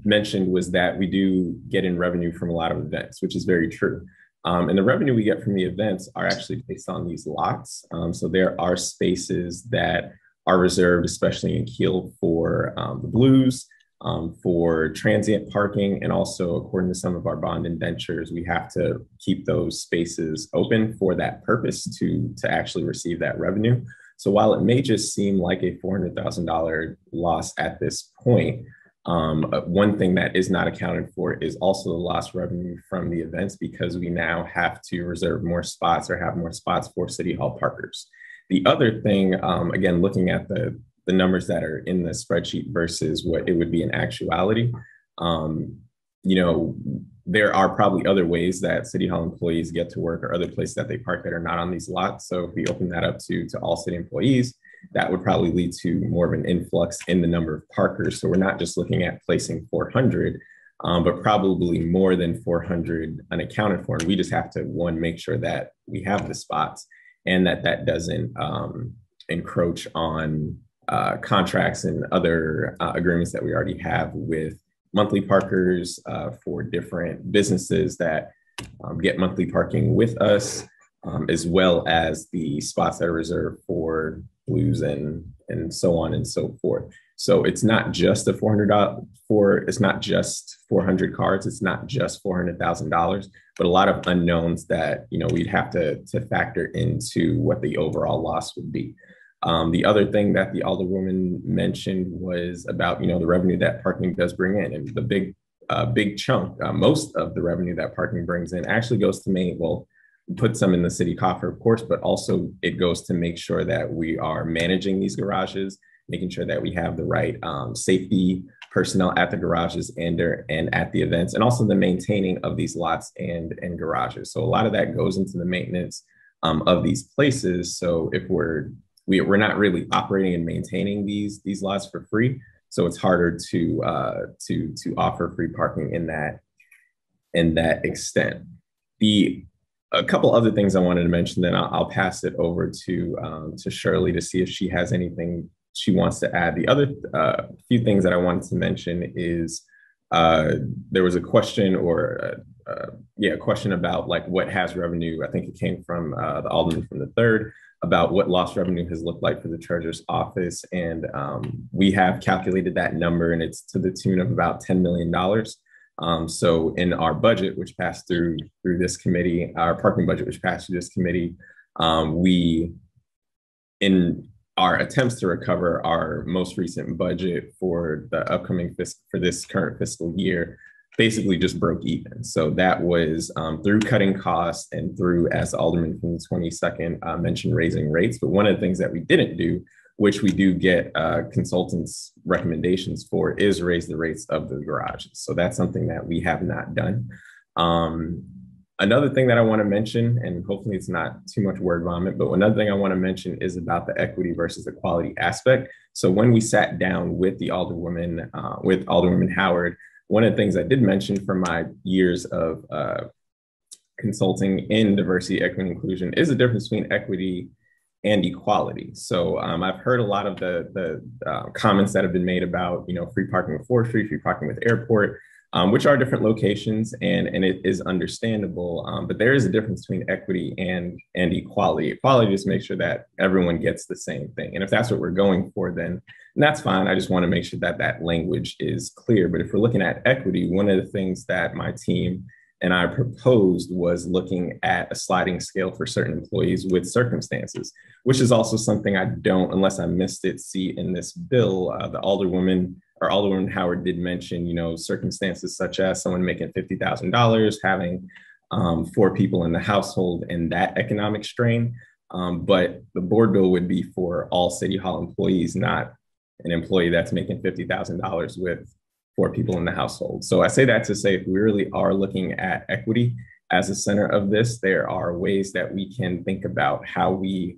Mentioned was that we do get in revenue from a lot of events, which is very true. And the revenue we get from the events are actually based on these lots. So there are spaces that are reserved, especially in Kiel, for the Blues, for transient parking, and also according to some of our bond indentures, we have to keep those spaces open for that purpose to actually receive that revenue. So while it may just seem like a $400,000 loss at this point, one thing that is not accounted for is also the lost revenue from the events, because we now have to reserve more spots or have more spots for City Hall parkers. The other thing, again, looking at the numbers that are in the spreadsheet versus what it would be in actuality, there are probably other ways that City Hall employees get to work or other places that they park that are not on these lots. So if we open that up to all city employees, that would probably lead to more of an influx in the number of parkers. So we're not just looking at placing 400, but probably more than 400 unaccounted for. And we just have to, one, make sure that we have the spots and that doesn't encroach on contracts and other agreements that we already have with monthly parkers for different businesses that get monthly parking with us, as well as the spots that are reserved for Blues and so on and so forth. So it's not just it's not just 400 cards, it's not just $400,000, but a lot of unknowns that we'd have to factor into what the overall loss would be. The other thing that the Alderwoman mentioned was about the revenue that parking does bring in, and the big chunk, most of the revenue that parking brings in actually goes to put some in the city coffer, of course, but also it goes to make sure that we are managing these garages, making sure that we have the right safety personnel at the garages and at the events, and also the maintaining of these lots and garages. So a lot of that goes into the maintenance of these places. So if we're not really operating and maintaining these lots for free, so it's harder to offer free parking in that extent. The a couple other things I wanted to mention, then I'll pass it over to Shirley to see if she has anything she wants to add. The other few things that I wanted to mention is there was a question a question about like what has revenue. I think it came from the Alderman from the 3rd about what lost revenue has looked like for the treasurer's office. And we have calculated that number, and it's to the tune of about $10 million. So in our budget, which passed through this committee, our parking budget, which passed through this committee, we, in our attempts to recover our most recent budget for the upcoming for this current fiscal year, basically just broke even. So that was through cutting costs and through, as the Alderman from the 22nd mentioned, raising rates. But one of the things that we didn't do, which we do get consultants' recommendations for, is raise the rates of the garages. So that's something that we have not done. Another thing that I want to mention, and hopefully it's not too much word vomit, but another thing I want to mention is about the equity versus equality aspect. So when we sat down with the Alderwoman, with Alderwoman Howard, one of the things I did mention from my years of consulting in diversity, equity, and inclusion is the difference between equity and equality. So I've heard a lot of the comments that have been made about, free parking with forestry, free parking with airport, which are different locations, and it is understandable. But there is a difference between equity and equality. Equality just makes sure that everyone gets the same thing. And if that's what we're going for, then that's fine. I just want to make sure that that language is clear. But if we're looking at equity, one of the things that my team and I proposed was looking at a sliding scale for certain employees with circumstances, which is also something I don't, unless I missed it, see in this bill. The Alderwoman Howard did mention, circumstances such as someone making $50,000, having 4 people in the household, and that economic strain. But the board bill would be for all City Hall employees, not an employee that's making $50,000 with 4 people in the household. So I say that to say, if we really are looking at equity as a center of this, there are ways that we can think about how we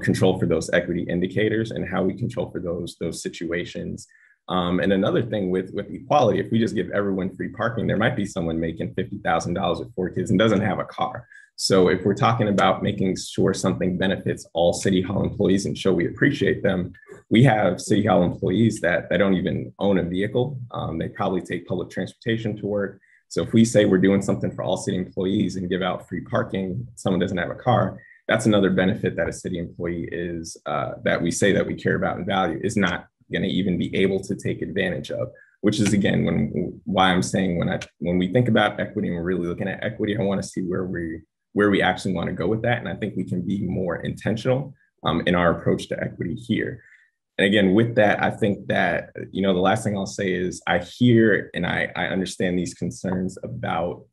control for those equity indicators and how we control for those situations. And another thing with equality, if we just give everyone free parking, there might be someone making $50,000 with 4 kids and doesn't have a car. So if we're talking about making sure something benefits all City Hall employees and show we appreciate them, we have City Hall employees that don't even own a vehicle. They probably take public transportation to work. So if we say we're doing something for all city employees and give out free parking, someone doesn't have a car, that's another benefit that a city employee is, that we say that we care about and value, is not going to even be able to take advantage of, which is, again, why I'm saying when we think about equity and we're really looking at equity, I want to see where we actually want to go with that. And I think we can be more intentional in our approach to equity here. And again, with that, I think that, the last thing I'll say is I hear and I understand these concerns about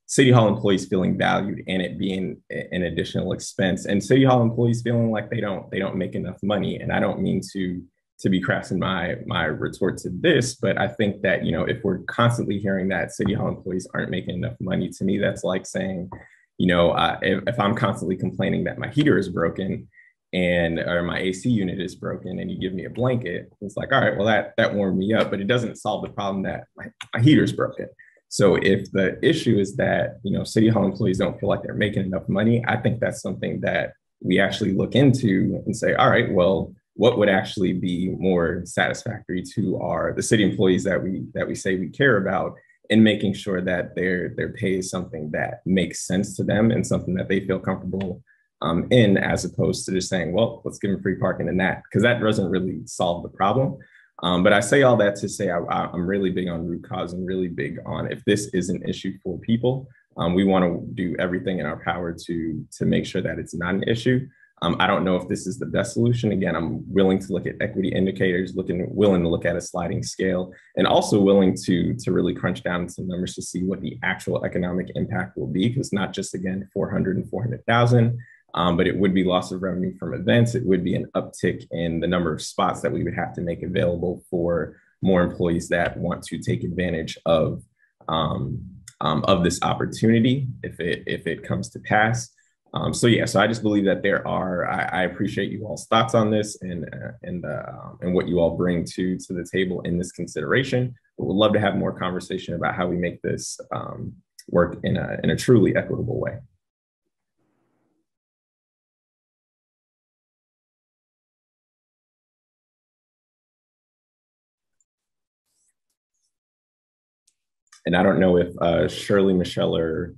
City Hall employees feeling valued and it being an additional expense, and City Hall employees feeling like they don't make enough money. And I don't mean to be crass in my retort to this, but I think that, if we're constantly hearing that City Hall employees aren't making enough money, to me, that's like saying, if I'm constantly complaining that my heater is broken or my AC unit is broken and you give me a blanket, it's like, all right, well, that warmed me up, but it doesn't solve the problem that my heater's broken. So if the issue is that, City Hall employees don't feel like they're making enough money, I think that's something that we actually look into and say, all right, well, what would actually be more satisfactory to the city employees that we say we care about, and making sure that their pay is something that makes sense to them and something that they feel comfortable in, as opposed to just saying, well, let's give them free parking and that, because that doesn't really solve the problem. But I say all that to say I'm really big on root cause and really big on, if this is an issue for people, we want to do everything in our power to make sure that it's not an issue. I don't know if this is the best solution. Again, I'm willing to look at equity indicators, willing to look at a sliding scale, and also willing to really crunch down some numbers to see what the actual economic impact will be, because not just, again, 400 and 400,000, but it would be loss of revenue from events. It would be an uptick in the number of spots that we would have to make available for more employees that want to take advantage of this opportunity if it comes to pass. So I just believe that I appreciate you all's thoughts on this and what you all bring to the table in this consideration. But would love to have more conversation about how we make this work in a truly equitable way. And I don't know if Shirley, Michelle, or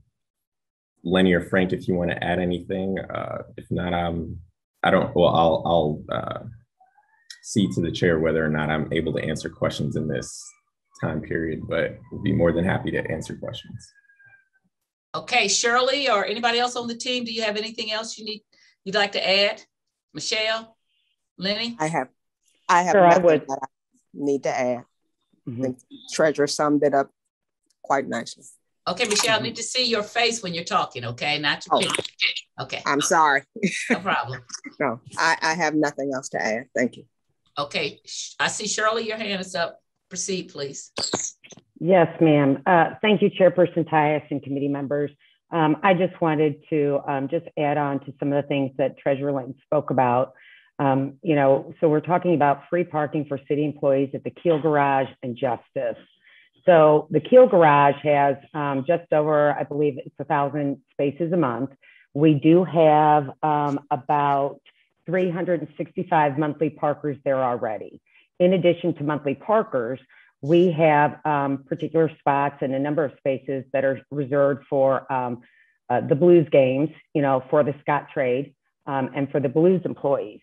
Lenny or Frank, if you want to add anything. If not, I'll see to the chair whether or not I'm able to answer questions in this time period, but would be more than happy to answer questions. Okay, Shirley or anybody else on the team, do you have anything else you'd like to add? Michelle, Lenny? I have sure, nothing I would. that I need to add. I think Treasurer summed it up quite nicely. Okay, Michelle, I need to see your face when you're talking, okay? Not your picture. Okay. I'm sorry. No problem. No, I have nothing else to add. Thank you. Okay, I see Shirley, your hand is up. Proceed, please. Yes, ma'am. Thank you, Chairperson Tyus and committee members. I just wanted to just add on to some of the things that Treasurer Linton spoke about. So we're talking about free parking for city employees at the Keel Garage and Justice. So the Keel Garage has just over, I believe it's 1,000 spaces a month. We do have about 365 monthly parkers there already. In addition to monthly parkers, we have particular spots and a number of spaces that are reserved for the Blues games, for the Scott trade and for the Blues employees.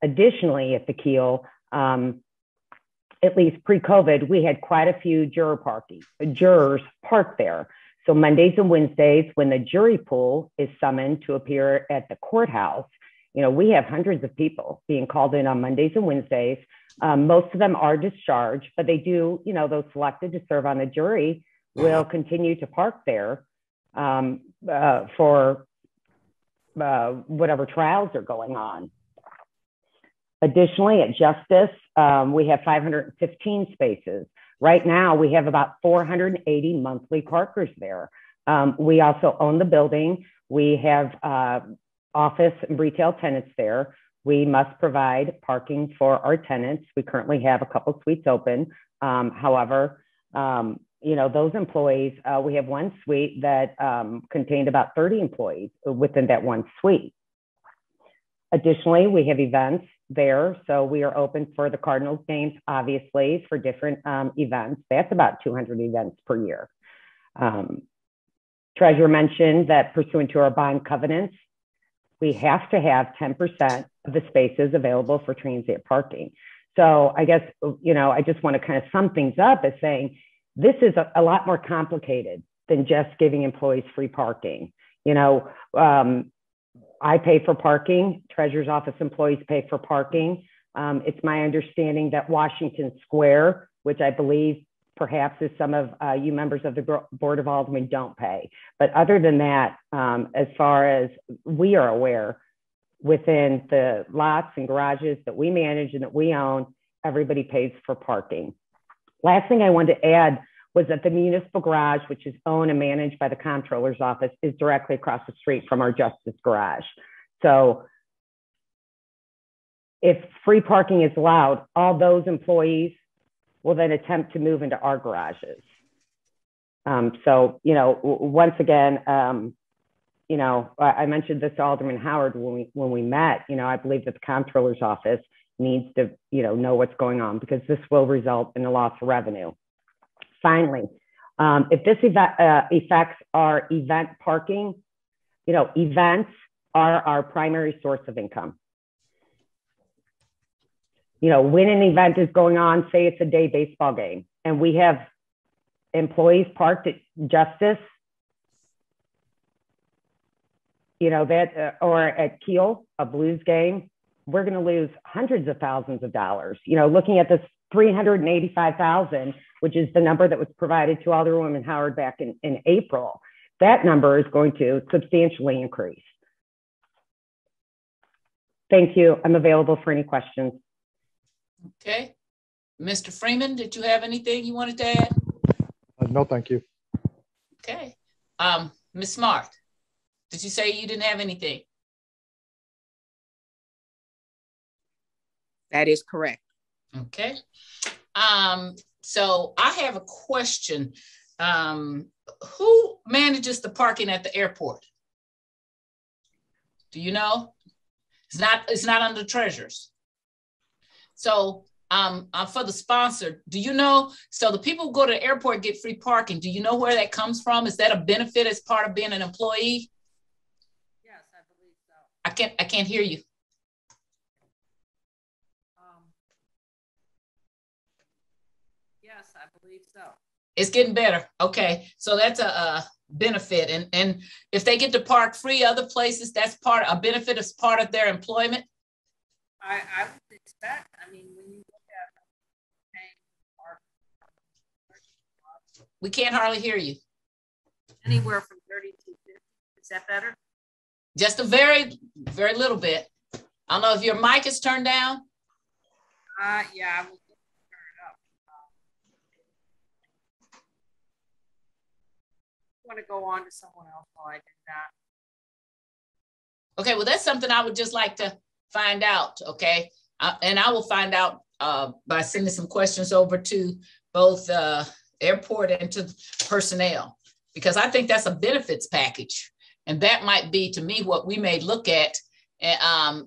Additionally, at the Keel, at least pre-COVID, we had quite a few jurors parked there. So Mondays and Wednesdays, when the jury pool is summoned to appear at the courthouse, we have hundreds of people being called in on Mondays and Wednesdays. Most of them are discharged, but they do, those selected to serve on the jury will continue to park there for whatever trials are going on. Additionally, at Justice, we have 515 spaces. Right now, we have about 480 monthly parkers there. We also own the building. We have office and retail tenants there. We must provide parking for our tenants. We currently have a couple suites open. However, those employees, we have one suite that contained about 30 employees within that one suite. Additionally, we have events there. So we are open for the Cardinals games, obviously, for different events. That's about 200 events per year. Treasurer mentioned that pursuant to our bond covenants, we have to have 10% of the spaces available for transient parking. So I guess, I just want to kind of sum things up as saying, this is a lot more complicated than just giving employees free parking. I pay for parking. Treasurer's office employees pay for parking. It's my understanding that Washington Square, which I believe perhaps is some of you members of the Board of Aldermen don't pay. But other than that, as far as we are aware, within the lots and garages that we manage and that we own, everybody pays for parking. Last thing I wanted to add was that the municipal garage, which is owned and managed by the comptroller's office, is directly across the street from our Justice garage. So if free parking is allowed, all those employees will then attempt to move into our garages. Once again, I mentioned this to Alderman Howard when we met. I believe that the comptroller's office needs to, know what's going on, because this will result in a loss of revenue. Finally, if this affects our event parking, events are our primary source of income. When an event is going on, say it's a day baseball game, and we have employees parked at Justice, or at Keel, a Blues game, we're going to lose hundreds of thousands of dollars. Looking at this 385,000, which is the number that was provided to Alderwoman Howard back in April, that number is going to substantially increase. Thank you. I'm available for any questions. Okay. Mr. Freeman, did you have anything you wanted to add? No, thank you. Okay. Ms. Smart, did you say you didn't have anything? That is correct. Okay. So I have a question. who manages the parking at the airport? Do you know? It's not under treasurers. So for the sponsor, do you know? So the people who go to the airport get free parking. Do you know where that comes from? Is that a benefit as part of being an employee? Yes, I believe so. I can't hear you. Yes, I believe so. It's getting better. Okay, so that's a benefit, and if they get to park free other places, that's a benefit as part of their employment. I would expect. I mean, when you look at paying park, we can't hardly hear you. Anywhere from 30 to 50. Is that better? Just a very, very little bit. I don't know if your mic is turned down. Yeah, I will turn it up. I want to go on to someone else while I do that. Okay, well, that's something I would just like to find out, okay? And I will find out by sending some questions over to both airport and to personnel, because I think that's a benefits package. And that might be, to me, what we may look at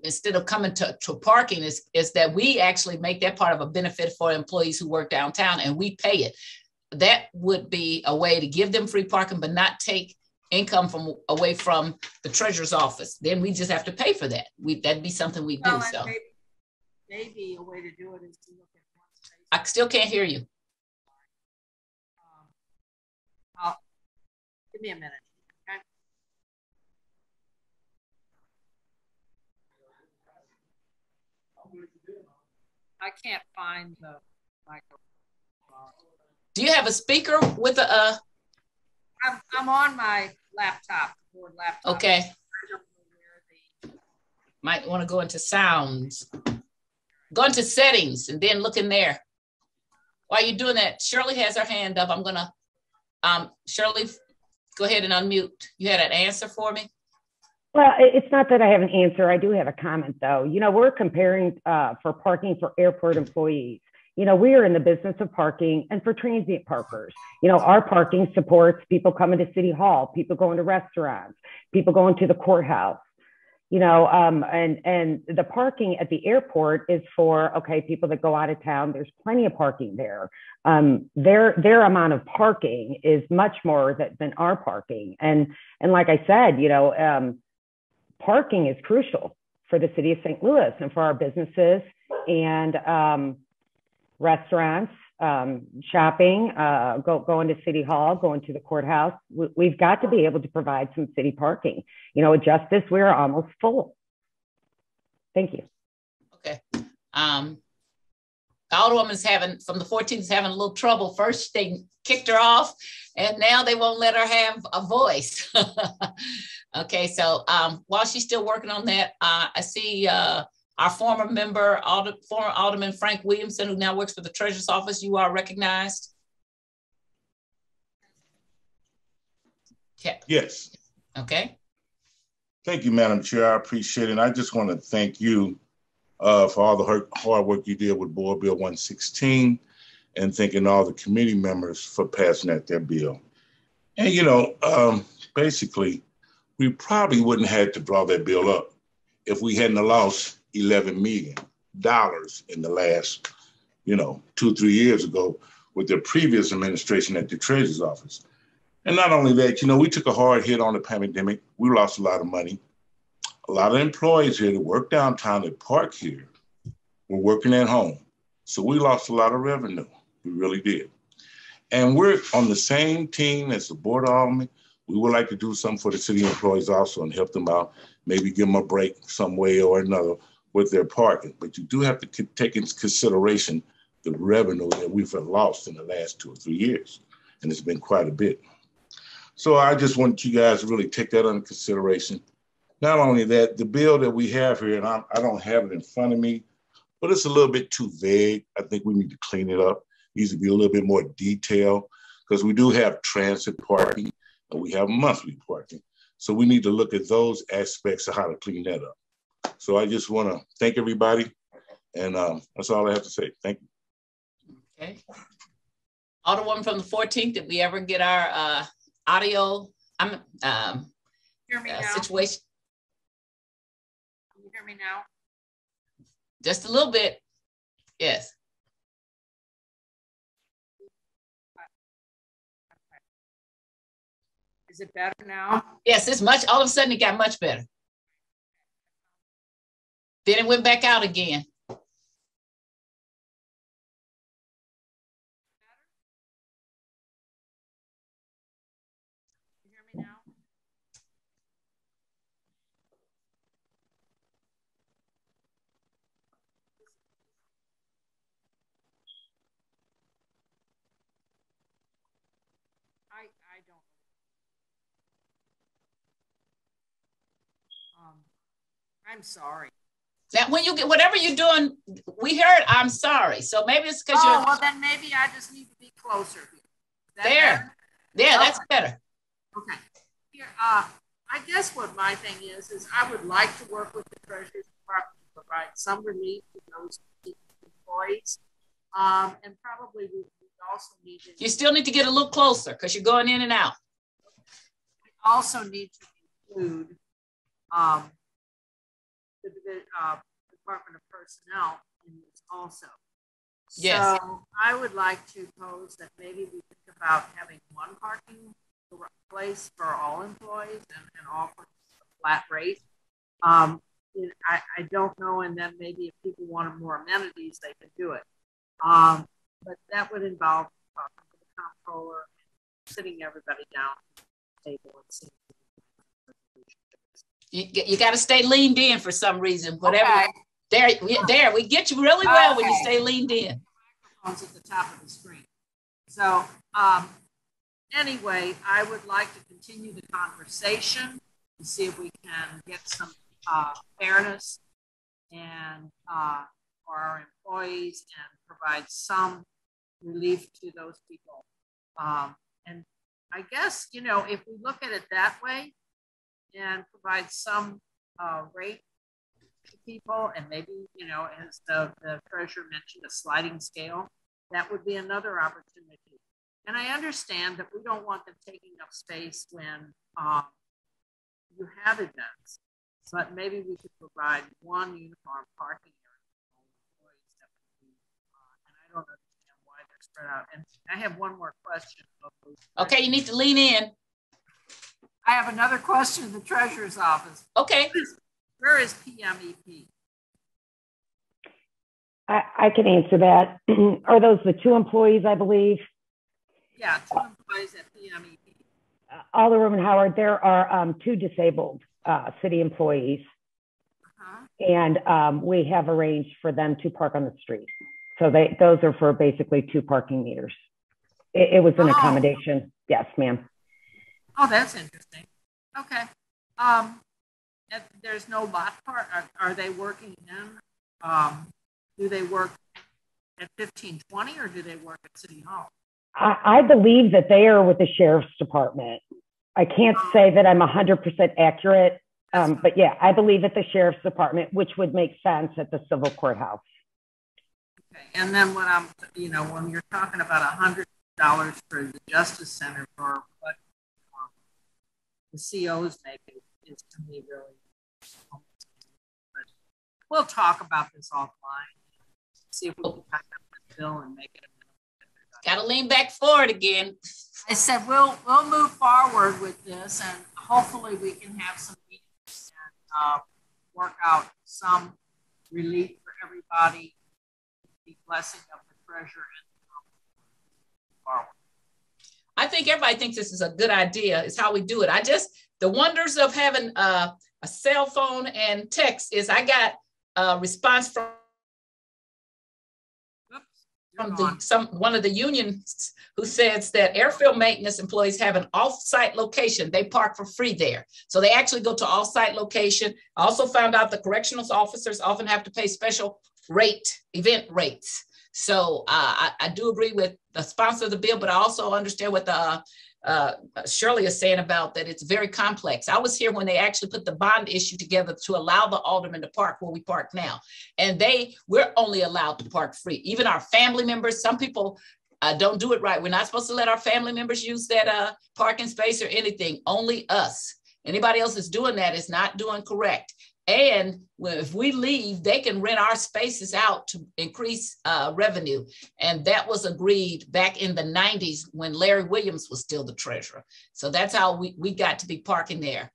instead of coming to parking is that we actually make that part of a benefit for employees who work downtown and we pay it. That would be a way to give them free parking, but not take income away from the treasurer's office. Then we just have to pay for that. That'd be something we do. So maybe a way to do it is to look at one space. I still can't hear you. Give me a minute. Okay. I can't find the microphone. Do you have a speaker with a? I'm on my laptop. Okay. I don't know where might want to go into sounds. Go into settings and then look in there. While you're doing that, Shirley has her hand up. I'm gonna, Shirley, go ahead and unmute. You had an answer for me? Well, it's not that I have an answer. I do have a comment though. You know, we're comparing for parking for airport employees. You know, we are in the business of parking and for transient parkers. You know, our parking supports people coming to City Hall, people going to restaurants, people going to the courthouse. You know, and the parking at the airport is for, okay, people that go out of town. There's plenty of parking there. Their amount of parking is much more than our parking. And like I said, you know, parking is crucial for the city of St. Louis and for our businesses and restaurants, shopping, going to City Hall, going to the courthouse. We've got to be able to provide some city parking. You know, at Justice, we're almost full. Thank you. Okay. Alderwoman's from the 14th is having a little trouble. First, they kicked her off, and now they won't let her have a voice. Okay, so while she's still working on that, I see our former member, former Alderman Frank Williamson, who now works for the Treasurer's Office. You are recognized. Okay. Yes. Okay. Thank you, Madam Chair. I appreciate it. And I just want to thank you for all the hard work you did with Board Bill 116 and thanking all the committee members for passing their bill. And, you know, basically, we probably wouldn't have had to draw that bill up if we hadn't lost $11 million in the last, 2-3 years ago with the previous administration at the Treasurer's Office. And not only that, we took a hard hit on the pandemic. We lost a lot of money. A lot of employees here that work downtown that park here were working at home. So we lost a lot of revenue. We really did. And we're on the same team as the Board of Alderman. We would like to do something for the city employees also and help them out, maybe give them a break some way or another with their parking. But you do have to take into consideration the revenue that we've lost in the last 2 or 3 years. And it's been quite a bit. So I just want you guys to really take that under consideration. Not only that, the bill that we have here, and I don't have it in front of me, but it's a little bit too vague. I think we need to clean it up. It needs to be a little bit more detailed because we do have transit parking and we have monthly parking. So we need to look at those aspects of how to clean that up. So I just want to thank everybody. And that's all I have to say. Thank you. Okay. Alderwoman from the 14th, did we ever get our audio Hear me now? situation. Can you hear me now? Just a little bit. Yes. Is it better now? Yes, it's much, all of a sudden it got much better. Then it went back out again. Can you hear me now? I don't. I'm sorry. Now, when you get whatever you're doing, we heard I'm sorry. So maybe it's because you're. Well, then maybe I just need to be closer here. There. Yeah, okay. That's better. Okay. Here, I guess what my thing is I would like to work with the Treasury Department to provide some relief to those employees. And probably we also need to. You still need to get a little closer because you're going in and out. We also need to include the Department of Personnel in this also. Yes. So I would like to pose that maybe we think about having one parking place for all employees and offer a flat rate. I don't know, and then maybe if people wanted more amenities, they could do it. But that would involve talking to the comptroller and sitting everybody down at the table and seeing. You got to stay leaned in for some reason. Whatever. Okay. We get you really well when you stay leaned in. Microphones at the top of the screen. So anyway, I would like to continue the conversation and see if we can get some fairness and for our employees and provide some relief to those people. And I guess, if we look at it that way and provide some rate to people, and maybe, as the treasurer mentioned, a sliding scale, that would be another opportunity. And I understand that we don't want them taking up space when you have events, but maybe we could provide one uniform parking area for all employees. That would be, and I don't understand why they're spread out. And I have one more question. Okay, you need to lean in. I have another question in the treasurer's office. Okay. Where is PMEP? I can answer that. Are those the two employees, I believe? Yeah, two employees at PMEP. Alderwoman Howard, there are two disabled city employees. And we have arranged for them to park on the street. So those are for basically 2 parking meters. It was an accommodation. Yes, ma'am. Oh, that's interesting. Okay. There's no lot part. Are they working in? Do they work at 1520 or do they work at City Hall? I believe that they are with the Sheriff's Department. I can't say that I'm 100% accurate, but yeah, I believe at the Sheriff's Department, which would make sense at the Civil Courthouse. Okay, and then when when you're talking about $100 for the Justice Center for what the COs make is to me really. But we'll talk about this offline. See if we can pack up this bill and make it. Got to lean back forward again. I said we'll move forward with this, and hopefully we can have some meetings and work out some relief for everybody. The blessing of the treasurer and forward. I think everybody thinks this is a good idea. It's how we do it. The wonders of having a cell phone and text is I got a response from one of the unions who says that airfield maintenance employees have an off-site location. They park for free there. So they actually go to off-site location. I also found out the correctional officers often have to pay special event rates. So I do agree with the sponsor of the bill, but I also understand what Shirley is saying about that it's very complex. I was here when they actually put the bond issue together to allow the aldermen to park where we park now. And we're only allowed to park free. Even our family members, some people don't do it right. We're not supposed to let our family members use that parking space or anything, only us. Anybody else is doing that is not doing correct. And if we leave, they can rent our spaces out to increase revenue. And that was agreed back in the 90s when Larry Williams was still the treasurer. So that's how we got to be parking there.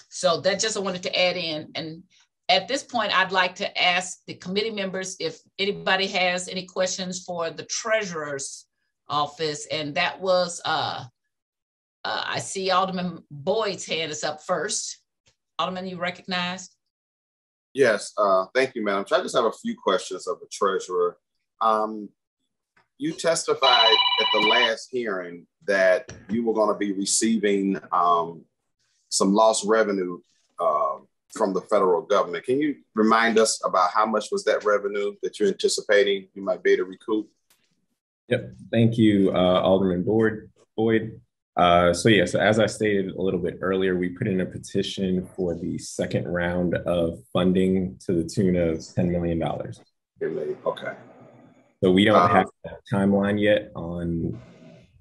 So that just I wanted to add in. And at this point, I'd like to ask the committee members if anybody has any questions for the treasurer's office. And that was, I see Alderman Boyd's hand is up first. Alderman, you recognized? Yes, thank you, Madam Chair. I just have a few questions of the treasurer. You testified at the last hearing that you were going to be receiving some lost revenue from the federal government. Can you remind us about how much was that revenue that you're anticipating you might be able to recoup? Yep, thank you, Alderman Boyd. So as I stated a little bit earlier, we put in a petition for the second round of funding to the tune of $10 million. Okay. So we don't have a timeline yet on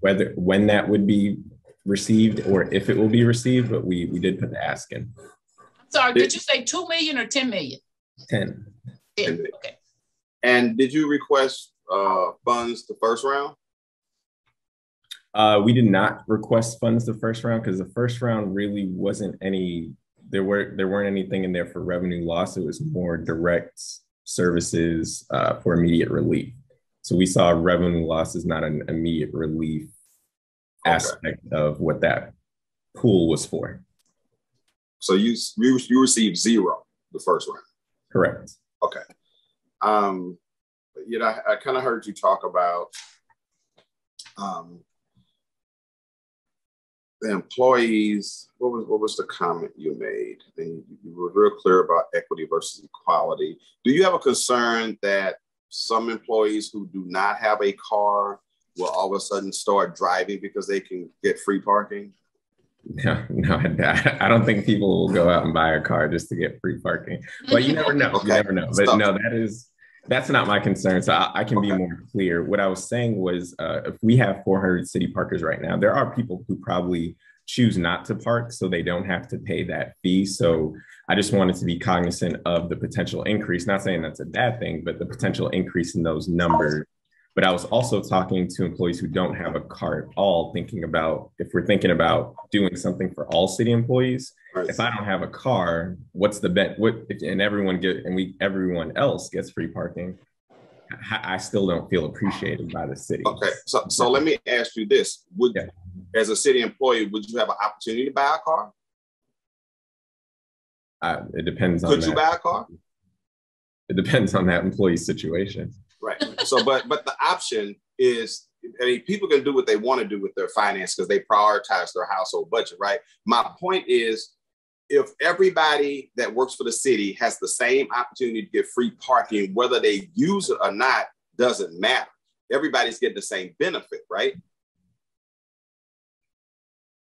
when that would be received or if it will be received, but we did put the ask in. Sorry, did you say 2 million or 10 million? 10. 10. Okay. And did you request funds the first round? We did not request funds the first round because the first round really wasn't any, there weren't anything in there for revenue loss. It was more direct services for immediate relief. So we saw revenue loss as not an immediate relief aspect of what that pool was for. So you received zero the first round? Correct. Okay. You know, I kind of heard you talk about the employees. What was the comment you made? And you were real clear about equity versus equality. Do you have a concern that some employees who do not have a car will all of a sudden start driving because they can get free parking? No, I don't think people will go out and buy a car just to get free parking. But you never know. Okay. You never know. But no, that's not my concern. So I can be more clear. What I was saying was if we have 400 city parkers right now, there are people who probably choose not to park so they don't have to pay that fee. So I just wanted to be cognizant of the potential increase, not saying that's a bad thing, but the potential increase in those numbers. But I was also talking to employees who don't have a car at all, thinking about if we're thinking about doing something for all city employees, if I don't have a car, what's the bet? And everyone else gets free parking. I still don't feel appreciated by the city. Okay, so let me ask you this: as a city employee, would you have an opportunity to buy a car? It depends on. Could you buy a car? It depends on that employee's situation. Right. So, but the option is, I mean, people can do what they want to do with their finance because they prioritize their household budget, right? My point is, if everybody that works for the city has the same opportunity to get free parking, whether they use it or not, doesn't matter. Everybody's getting the same benefit, right?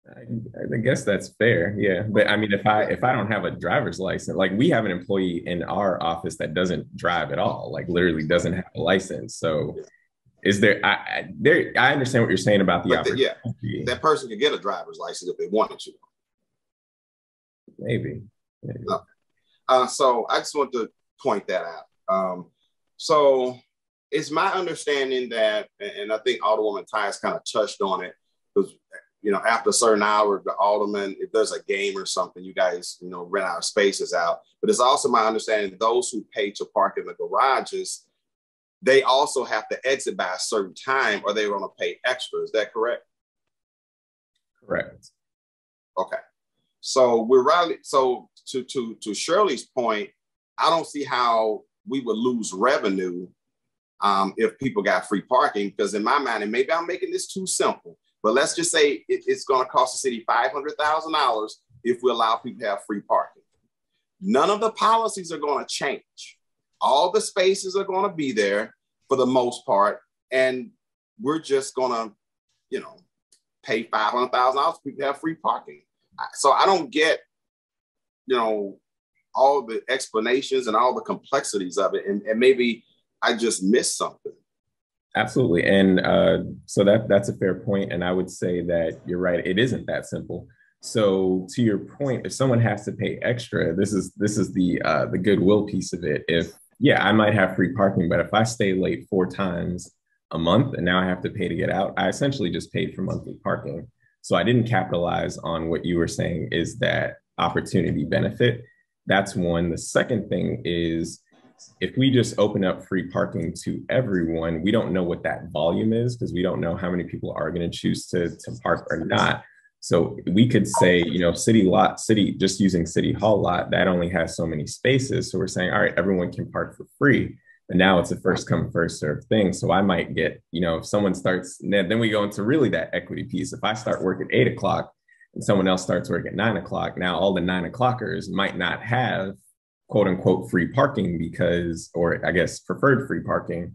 I guess that's fair. Yeah. But I mean, if I don't have a driver's license, like we have an employee in our office that doesn't drive at all, like literally doesn't have a license. So is there, I understand what you're saying about the opportunity. That person could get a driver's license if they wanted to. Maybe. So I just want to point that out. So it's my understanding that, and I think Alderwoman Tyus kind of touched on it, because you know, after a certain hour, the alderman, if there's a game or something, you guys, you know, rent our spaces out. But it's also my understanding those who pay to park in the garages, they also have to exit by a certain time or they're going to pay extra. Is that correct? Correct. Okay. So we're really, so to Shirley's point, I don't see how we would lose revenue if people got free parking, because in my mind, and maybe I'm making this too simple, but let's just say it's going to cost the city $500,000 if we allow people to have free parking. None of the policies are going to change. All the spaces are going to be there for the most part. And we're just going to, you know, pay $500,000 for people to have free parking. So I don't get, you know, all the explanations and all the complexities of it. And maybe I just missed something. Absolutely. And so that's a fair point. And I would say that you're right. It isn't that simple. So to your point, if someone has to pay extra, this is the goodwill piece of it. If, yeah, I might have free parking, but if I stay late 4 times a month and now I have to pay to get out, I essentially just paid for monthly parking. So I didn't capitalize on what you were saying is that opportunity benefit. That's one. The second thing is, if we just open up free parking to everyone, we don't know what that volume is because we don't know how many people are going to choose to park or not. So we could say, you know, just using City Hall lot, that only has so many spaces. So we're saying, all right, everyone can park for free. But now it's a first come, first serve thing. So I might get, you know, if someone starts, then we go into really that equity piece. If I start work at 8 o'clock and someone else starts work at 9 o'clock, now all the 9 o'clockers might not have quote unquote free parking because, or I guess preferred free parking,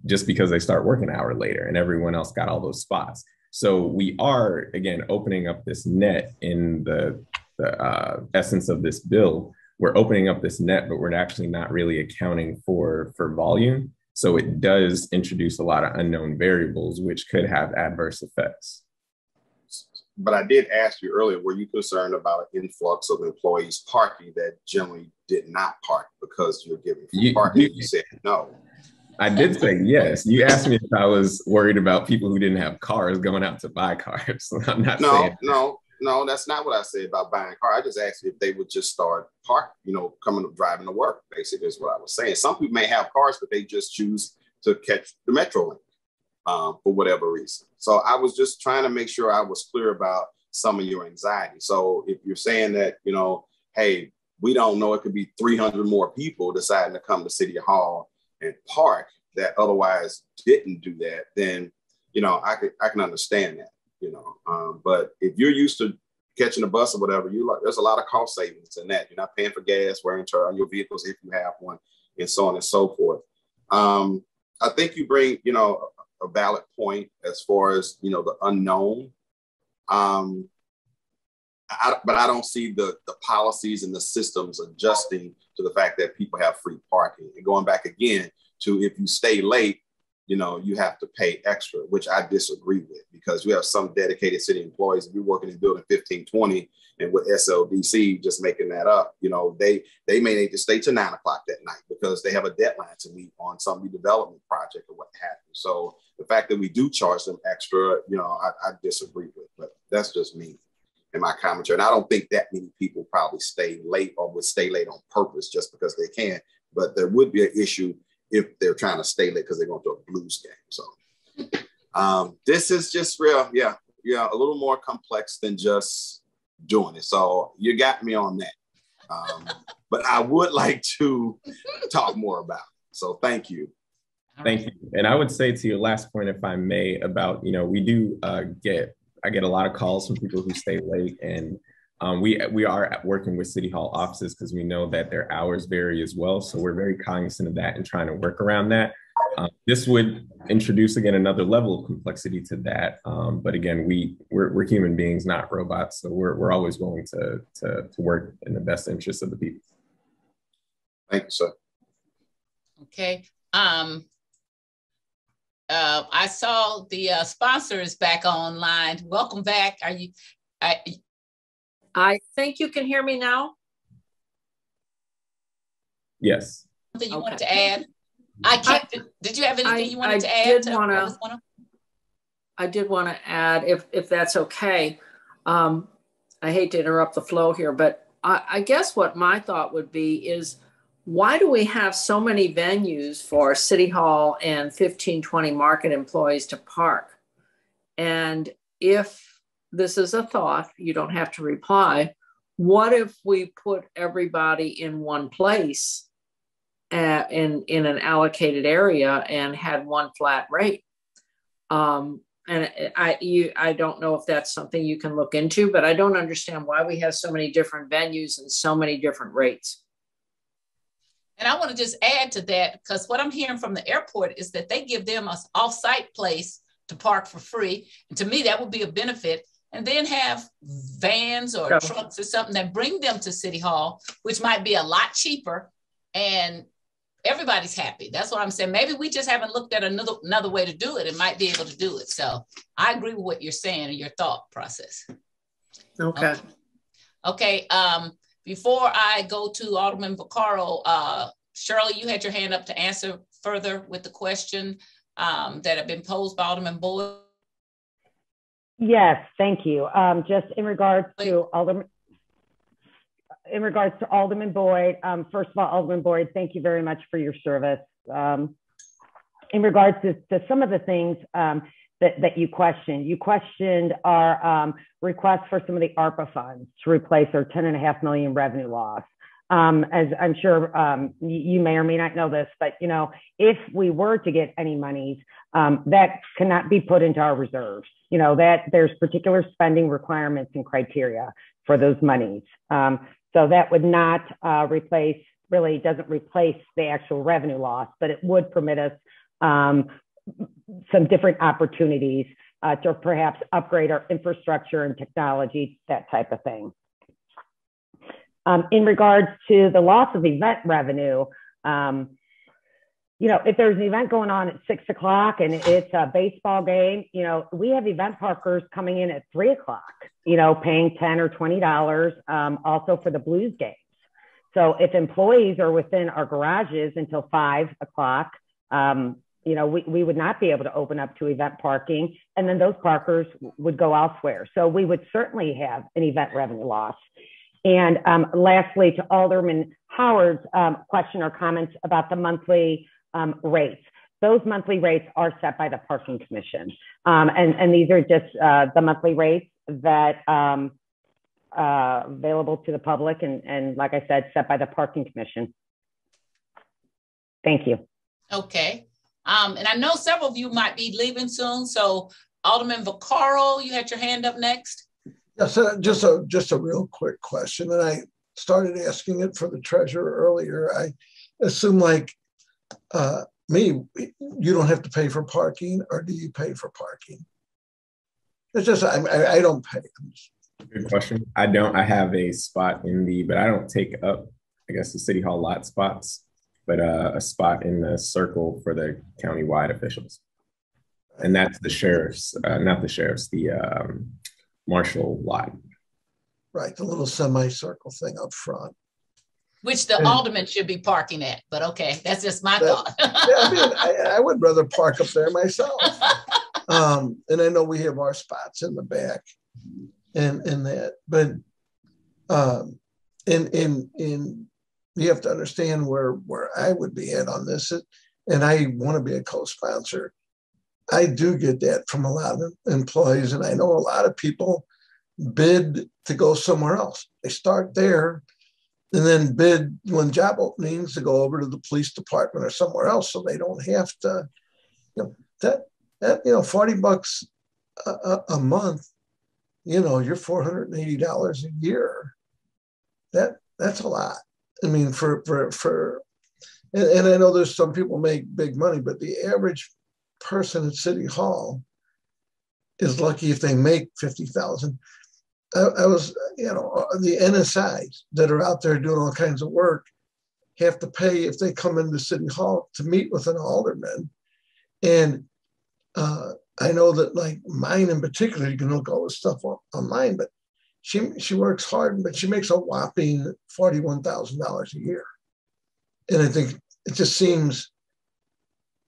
just because they start working an hour later and everyone else got all those spots. So we are, again, opening up this net in the essence of this bill. We're opening up this net, but we're actually not really accounting for volume. So it does introduce a lot of unknown variables, which could have adverse effects. But I did ask you earlier, were you concerned about an influx of employees parking that generally did not park because you're giving free parking? You said no. I did say yes. You asked me if I was worried about people who didn't have cars going out to buy cars. I'm not saying No, that's not what I said about buying a car. I just asked if they would just start driving to work, basically is what I was saying. Some people may have cars, but they just choose to catch the Metrolink for whatever reason. So I was just trying to make sure I was clear about some of your anxiety. So if you're saying that, you know, hey, we don't know, it could be 300 more people deciding to come to City Hall and park that otherwise didn't do that, then, you know, I can understand that. You know, but if you're used to catching a bus or whatever, there's a lot of cost savings in that. You're not paying for gas, wear and tear on your vehicles if you have one, and so on and so forth. I think you bring, you know, a valid point as far as, you know, the unknown. But I don't see the policies and the systems adjusting to the fact that people have free parking. And going back again to, if you stay late, you know, you have to pay extra, which I disagree with, because you have some dedicated city employees. If you're working in building 1520 and with SLDC, just making that up, you know, they may need to stay to 9 o'clock that night because they have a deadline to meet on some redevelopment project or what have you. So the fact that we do charge them extra, you know, I disagree with, but that's just me in my commentary. And I don't think that many people probably stay late or would stay late on purpose just because they can, but there would be an issue if they're trying to stay late because they're going to a Blues game. So this is just real, yeah, a little more complex than just doing it. So you got me on that. But I would like to talk more about it. So thank you. Thank you. And I would say to your last point, if I may, about, you know, we do I get a lot of calls from people who stay late, and we are working with City Hall offices because we know that their hours vary as well. So we're very cognizant of that and trying to work around that. This would introduce, again, another level of complexity to that. But again, we're human beings, not robots. So we're always willing to work in the best interest of the people. Thank you, sir. Okay. I saw the sponsor is back online. Welcome back. I think you can hear me now. Yes. Something you wanted to add? Did you have anything you wanted to add? I did want to add, if that's okay. I hate to interrupt the flow here, but I guess what my thought would be is, why do we have so many venues for City Hall and 1520 Market employees to park? And if this is a thought, you don't have to reply, what if we put everybody in one place in an allocated area and had one flat rate? And I don't know if that's something you can look into, but I don't understand why we have so many different venues and so many different rates. And I want to just add to that, because what I'm hearing from the airport is that they give them an off-site place to park for free. And to me, that would be a benefit. And then have vans or trucks or something that bring them to City Hall, which might be a lot cheaper. And everybody's happy. That's what I'm saying. Maybe we just haven't looked at another way to do it and might be able to do it. So I agree with what you're saying and your thought process. Okay. Okay. Before I go to Alderman Vaccaro, Shirley, you had your hand up to answer further with the question that had been posed by Alderman Boyd. Yes, thank you. Just in regards to Alderman Boyd, first of all, Alderman Boyd, thank you very much for your service. In regards to some of the things that you questioned our request for some of the ARPA funds to replace our $10.5 million revenue loss. As I'm sure you may or may not know this, but if we were to get any monies, that cannot be put into our reserves. That there's particular spending requirements and criteria for those monies. So that would not really doesn't replace the actual revenue loss, but it would permit us some different opportunities to perhaps upgrade our infrastructure and technology, that type of thing. In regards to the loss of event revenue, if there's an event going on at 6 o'clock and it's a baseball game, we have event parkers coming in at 3 o'clock, paying $10 or $20 also for the Blues games. So if employees are within our garages until 5 o'clock, we would not be able to open up to event parking, and then those parkers would go elsewhere. So we would certainly have an event revenue loss. And lastly, to Alderman Howard's question or comments about the monthly rates. Those monthly rates are set by the Parking Commission. And these are just the monthly rates that available to the public and like I said, set by the Parking Commission. Thank you. Okay. And I know several of you might be leaving soon. So Alderman Vaccaro, you had your hand up next. Yes, just a real quick question. And I started asking it for the treasurer earlier. I assume like you don't have to pay for parking, or do you pay for parking? It's just, I don't pay. Good question. I don't. I have a spot but I don't take up, I guess, the City Hall lot spots, but a spot in the circle for the countywide officials. And that's the sheriff's, not the sheriff's, the marshal lot. Right, the little semicircle thing up front. Which the alderman should be parking at, but okay, that's just my thought. I would rather park up there myself. And I know we have our spots in the back and that, but you have to understand where I would be at on this, and I want to be a co-sponsor. I do get that from a lot of employees, and I know a lot of people bid to go somewhere else. They start there and then bid when job openings to go over to the police department or somewhere else, so they don't have to, that $40 a month, you're $480 a year. That's a lot. I mean, and I know there's some people make big money, but the average person at City Hall is lucky if they make $50,000. I was, the NSIs that are out there doing all kinds of work have to pay if they come into City Hall to meet with an alderman. And I know that like mine in particular, you can look all this stuff online, but she works hard, but she makes a whopping $41,000 a year. And I think it just seems,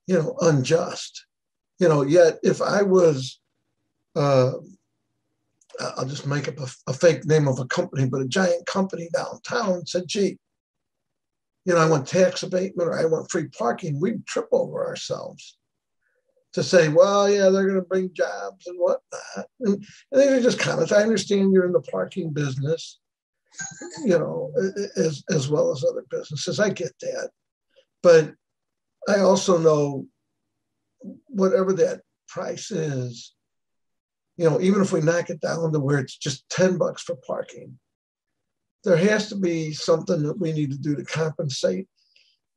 unjust. Yet if I was, I'll just make up a fake name of a company, but a giant company downtown said, gee, I want tax abatement or I want free parking, we'd trip over ourselves to say, well, yeah, they're going to bring jobs and whatnot. And these are just comments. I understand you're in the parking business, as well as other businesses. I get that. But I also know whatever that price is, even if we knock it down to where it's just $10 for parking, there has to be something that we need to do to compensate.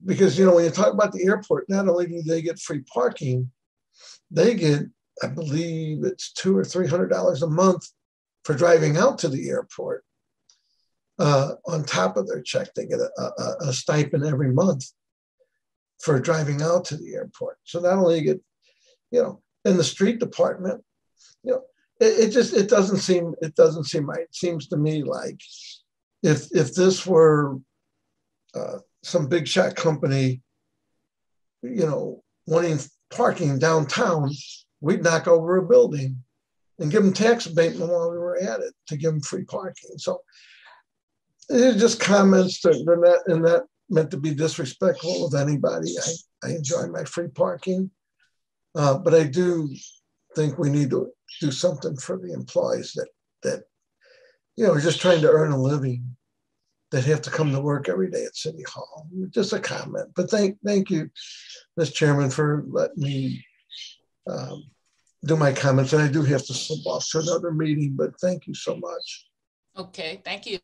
Because, when you talk about the airport, not only do they get free parking, they get, I believe it's $200 or $300 a month for driving out to the airport. On top of their check, they get a stipend every month. for driving out to the airport. So not only you get, you know, in the street department, you know, it doesn't seem right. It seems to me like if this were some big shot company, you know, wanting parking downtown, we'd knock over a building and give them tax abatement while we were at it to give them free parking. So it's just comments that they're not meant to be disrespectful of anybody. I enjoy my free parking, but I do think we need to do something for the employees that you know, are just trying to earn a living, that have to come to work every day at City Hall. Just a comment, but thank you, Ms. Chairman, for letting me do my comments. And I do have to slip off to another meeting, but thank you so much. Okay, thank you.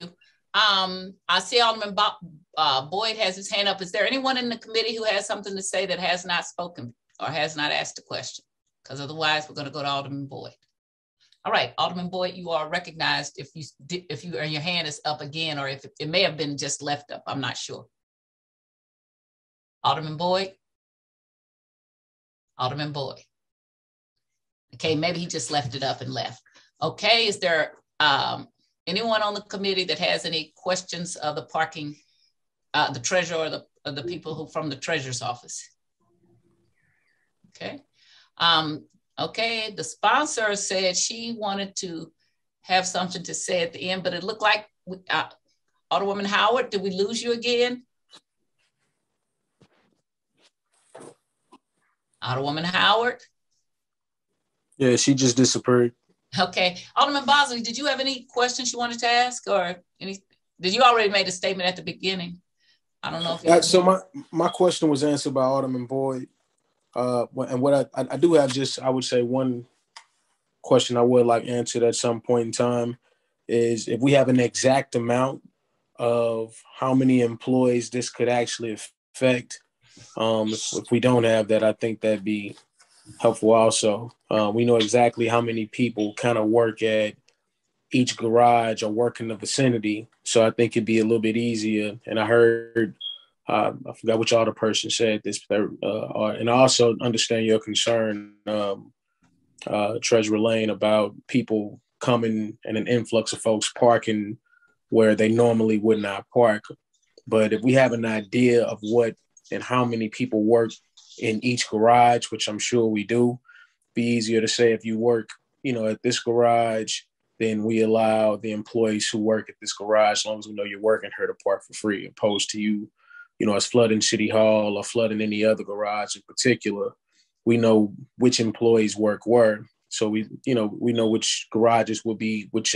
I see Alderman Boyd has his hand up. Is there anyone in the committee who has something to say that has not spoken or has not asked a question? Because otherwise we're going to go to Alderman Boyd. All right, Alderman Boyd, you are recognized if your hand is up again, or if it may have been just left up. I'm not sure. Alderman Boyd. Alderman Boyd. Okay, maybe he just left it up and left. Okay, is there anyone on the committee that has any questions of the parking, the treasurer or the people who from the treasurer's office? Okay. Okay, the sponsor said she wanted to have something to say at the end, but it looked like Alderwoman Howard, did we lose you again? Alderwoman Howard? Yeah, she just disappeared. Okay, Alderman Bosley, did you have any questions you wanted to ask, or did you already made a statement at the beginning? I don't know if you so my question was answered by Alderman Boyd. And what I do have just, I would say one question I would like answered at some point in time is if we have an exact amount of how many employees this could actually affect. If we don't have that, I think that'd be helpful also. We know exactly how many people kind of work at each garage or work in the vicinity. So I think it'd be a little bit easier. And I heard, I forgot which other person said this, and I also understand your concern, Treasurer Lane, about people coming and an influx of folks parking where they normally would not park. But if we have an idea of what and how many people work in each garage, which I'm sure we do, be easier to say if you work, you know, at this garage, then we allow the employees who work at this garage, as long as we know you're working here, to park for free, opposed to you know, as flooding City Hall or flooding any other garage in particular. We know which employees work where. So we know which garages will be, which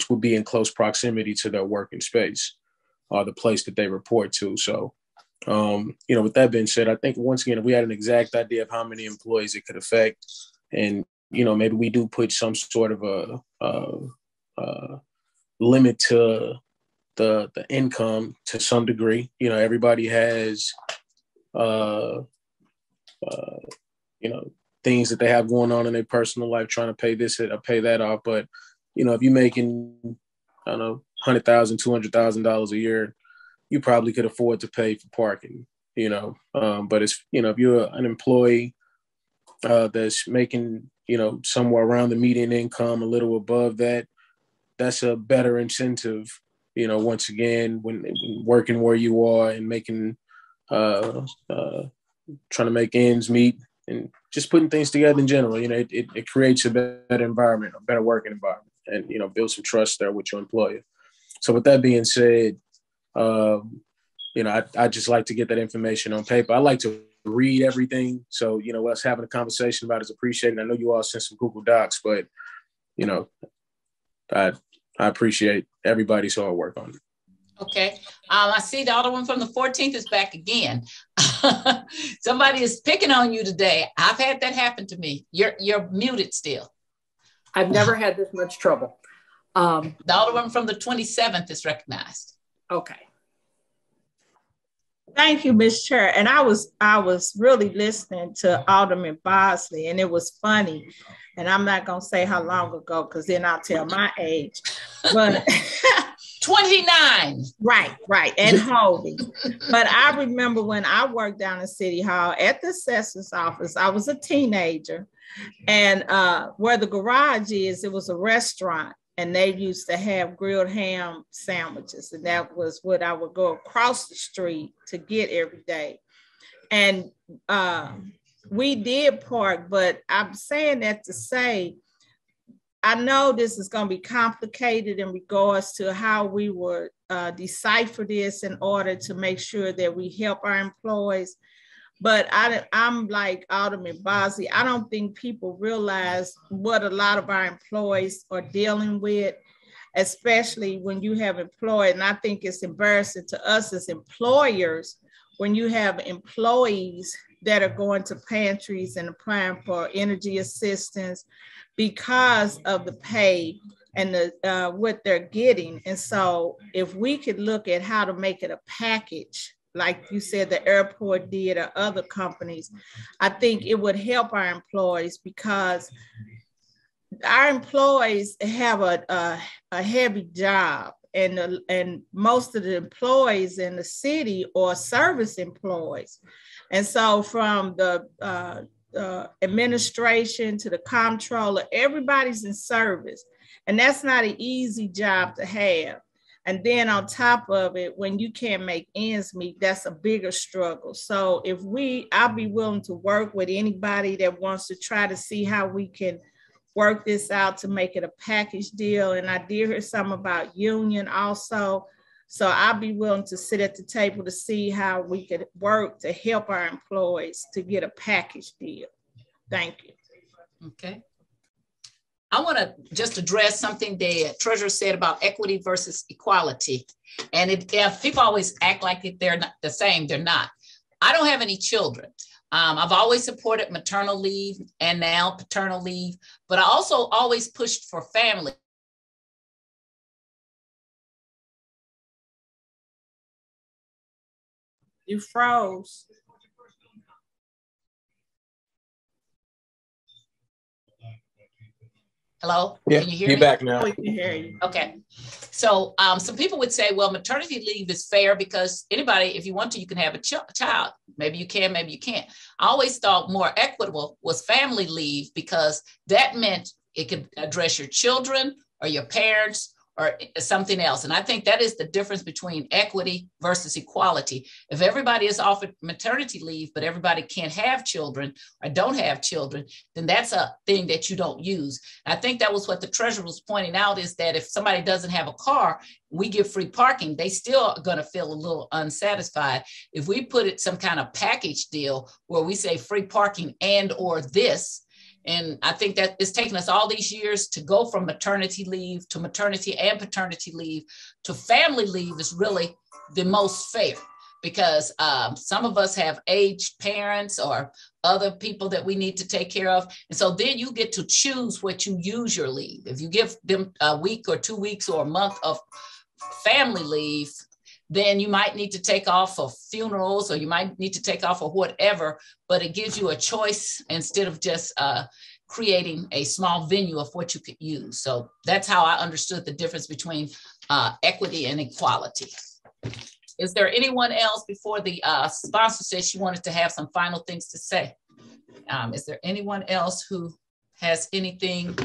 will be in close proximity to their working space or the place that they report to. So, you know, with that being said, I think once again, if we had an exact idea of how many employees it could affect, and, you know, maybe we do put some sort of a limit to the income to some degree. You know, everybody has, you know, things that they have going on in their personal life, trying to pay this or pay that off. But, you know, if you're making, I don't know, $100,000, $200,000 a year, you probably could afford to pay for parking, you know. But it's, you know, if you're an employee that's making, you know, somewhere around the median income, a little above that, that's a better incentive, you know, once again, when working where you are and making, trying to make ends meet and just putting things together in general, you know, it creates a better environment, a better working environment, and, you know, build some trust there with your employer. So with that being said, you know, I just like to get that information on paper. I like to read everything. So, you know, us having a conversation about it is appreciated. I know you all sent some Google Docs, but, you know, I appreciate everybody's hard work on it. Okay. I see the other one from the 14th is back again. Somebody is picking on you today. I've had that happen to me. You're muted still. I've never had this much trouble. The other one from the 27th is recognized. Okay. Thank you, Ms. Chair. And I was really listening to Alderman Bosley, and it was funny. And I'm not going to say how long ago, because then I'll tell my age. But 29. Right, and holding. But I remember when I worked down in City Hall at the assessor's office, I was a teenager, and where the garage is, it was a restaurant, and they used to have grilled ham sandwiches, and that was what I would go across the street to get every day. And we did park, but I'm saying that to say, I know this is going to be complicated in regards to how we would decipher this in order to make sure that we help our employees. But I'm like Alderman Bosley. I don't think people realize what a lot of our employees are dealing with, especially when you have employees. And I think it's embarrassing to us as employers when you have employees that are going to pantries and applying for energy assistance because of the pay and the what they're getting. And so if we could look at how to make it a package, like you said, the airport did or other companies, I think it would help our employees, because our employees have a heavy job, and most of the employees in the city are service employees. And so from the administration to the comptroller, everybody's in service. And that's not an easy job to have. And then on top of it, when you can't make ends meet, that's a bigger struggle. So I'll be willing to work with anybody that wants to try to see how we can work this out to make it a package deal. And I did hear something about union also. So I'll be willing to sit at the table to see how we could work to help our employees to get a package deal. Thank you. Okay. I want to just address something the treasurer said about equity versus equality. And if people always act like they're not the same, they're not. I don't have any children. I've always supported maternal leave and now paternal leave, but I also always pushed for family. You froze. Hello? Yeah, can you hear you're me? back now. We can hear you. Okay. So some people would say, well, maternity leave is fair because anybody, if you want to, you can have a child. Maybe you can, maybe you can't. I always thought more equitable was family leave, because that meant it could address your children or your parents or something else. And I think that is the difference between equity versus equality. If everybody is offered maternity leave, but everybody can't have children or don't have children, then that's a thing that you don't use. And I think that was what the treasurer was pointing out, is that if somebody doesn't have a car, we give free parking, they still are going to feel a little unsatisfied. If we put it some kind of package deal where we say free parking and or this, and I think that it's taken us all these years to go from maternity leave to maternity and paternity leave to family leave is really the most fair, because some of us have aged parents or other people that we need to take care of. And so then you get to choose what you use your leave. If you give them a week or 2 weeks or a month of family leave, then you might need to take off for funerals, or you might need to take off for whatever, but it gives you a choice instead of just creating a small venue of what you could use. So that's how I understood the difference between equity and equality. Is there anyone else before the sponsor said she wanted to have some final things to say? Is there anyone else who has anything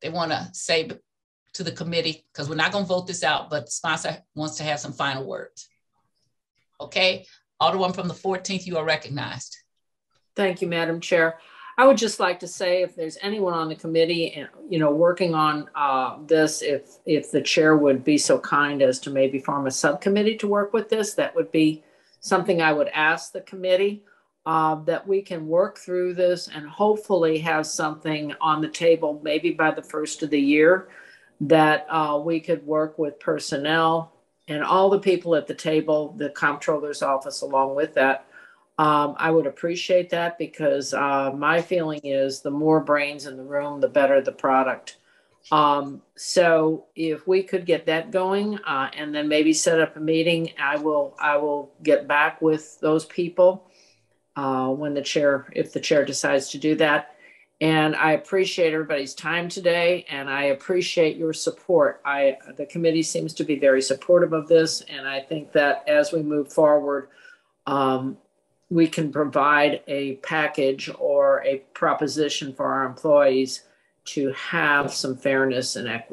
they want to say to the committee? Because we're not going to vote this out, but the sponsor wants to have some final words. Okay, Alderwoman from the 14th, you are recognized. Thank you, Madam Chair. I would just like to say, if there's anyone on the committee and working on this, if the chair would be so kind as to maybe form a subcommittee to work with this, that would be something I would ask the committee, that we can work through this and hopefully have something on the table maybe by the first of the year, that we could work with personnel and all the people at the table, the comptroller's office along with that. I would appreciate that, because my feeling is the more brains in the room, the better the product. So if we could get that going and then maybe set up a meeting, I will get back with those people when if the chair decides to do that. And I appreciate everybody's time today, and I appreciate your support. The committee seems to be very supportive of this, and I think that as we move forward, we can provide a package or a proposition for our employees to have some fairness and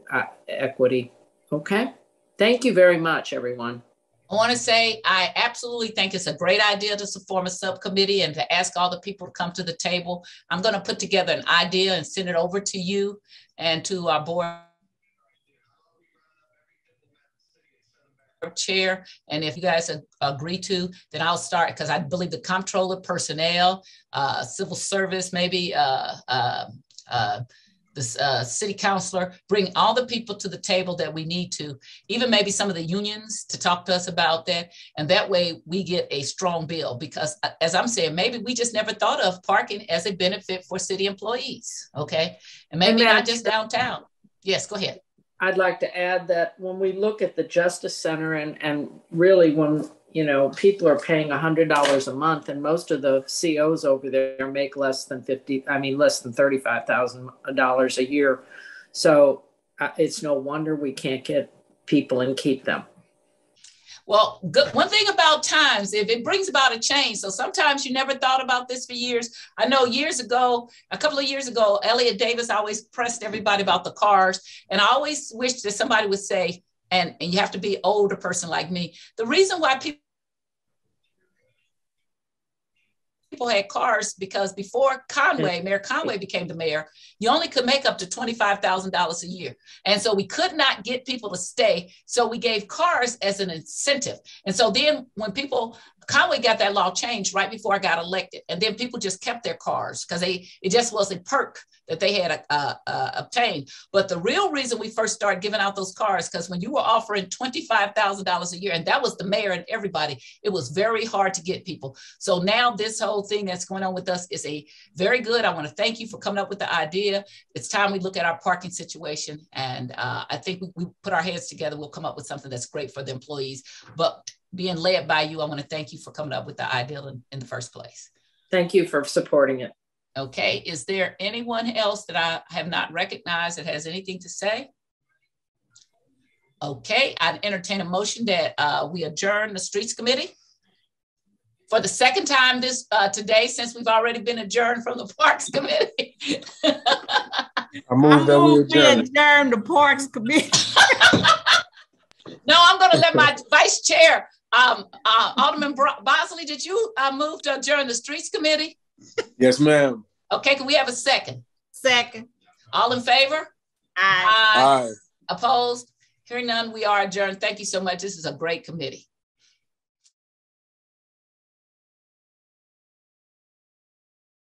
equity. Okay? Thank you very much, everyone. I want to say I absolutely think it's a great idea to form a subcommittee and to ask all the people to come to the table. I'm going to put together an idea and send it over to you and to our board chair. And if you guys agree to, then I'll start, because I believe the comptroller, personnel, civil service, maybe the city councilor, bring all the people to the table that we need to, even maybe some of the unions to talk to us about that. And that way we get a strong bill, because as I'm saying, maybe we just never thought of parking as a benefit for city employees. Okay. And maybe not just downtown. Yes, go ahead. I'd like to add that when we look at the Justice Center and really when, you know, people are paying $100 a month, and most of the COs over there make less than $35,000 a year. So it's no wonder we can't get people and keep them. Well, one thing about times, if it brings about a change. So sometimes you never thought about this for years. I know years ago, a couple of years ago, Elliot Davis always pressed everybody about the cars. And I always wish that somebody would say, and you have to be an older person like me, the reason why people had cars, because before Mayor Conway became the mayor, you only could make up to $25,000 a year. And so we could not get people to stay. So we gave cars as an incentive. And so then when Conway got that law changed right before I got elected. And then people just kept their cars because it just was a perk that they had obtained. But the real reason we first started giving out those cars, because when you were offering $25,000 a year, and that was the mayor and everybody, it was very hard to get people. So now this whole thing that's going on with us is a very good. I want to thank you for coming up with the idea. It's time we look at our parking situation. And I think we put our heads together, we'll come up with something that's great for the employees. But being led by you, I want to thank you for coming up with the idea in the first place. Thank you for supporting it. Okay, is there anyone else that I have not recognized that has anything to say? Okay, I'd entertain a motion that we adjourn the Streets Committee for the second time today, since we've already been adjourned from the Parks Committee. I move that we adjourn the Parks Committee. No, I'm going to let my vice chair, Alderman Bosley, did you move to adjourn the Streets Committee? Yes, ma'am. Okay, can we have a second? Second. All in favor? Aye. Opposed? Hearing none, we are adjourned. Thank you so much. This is a great committee.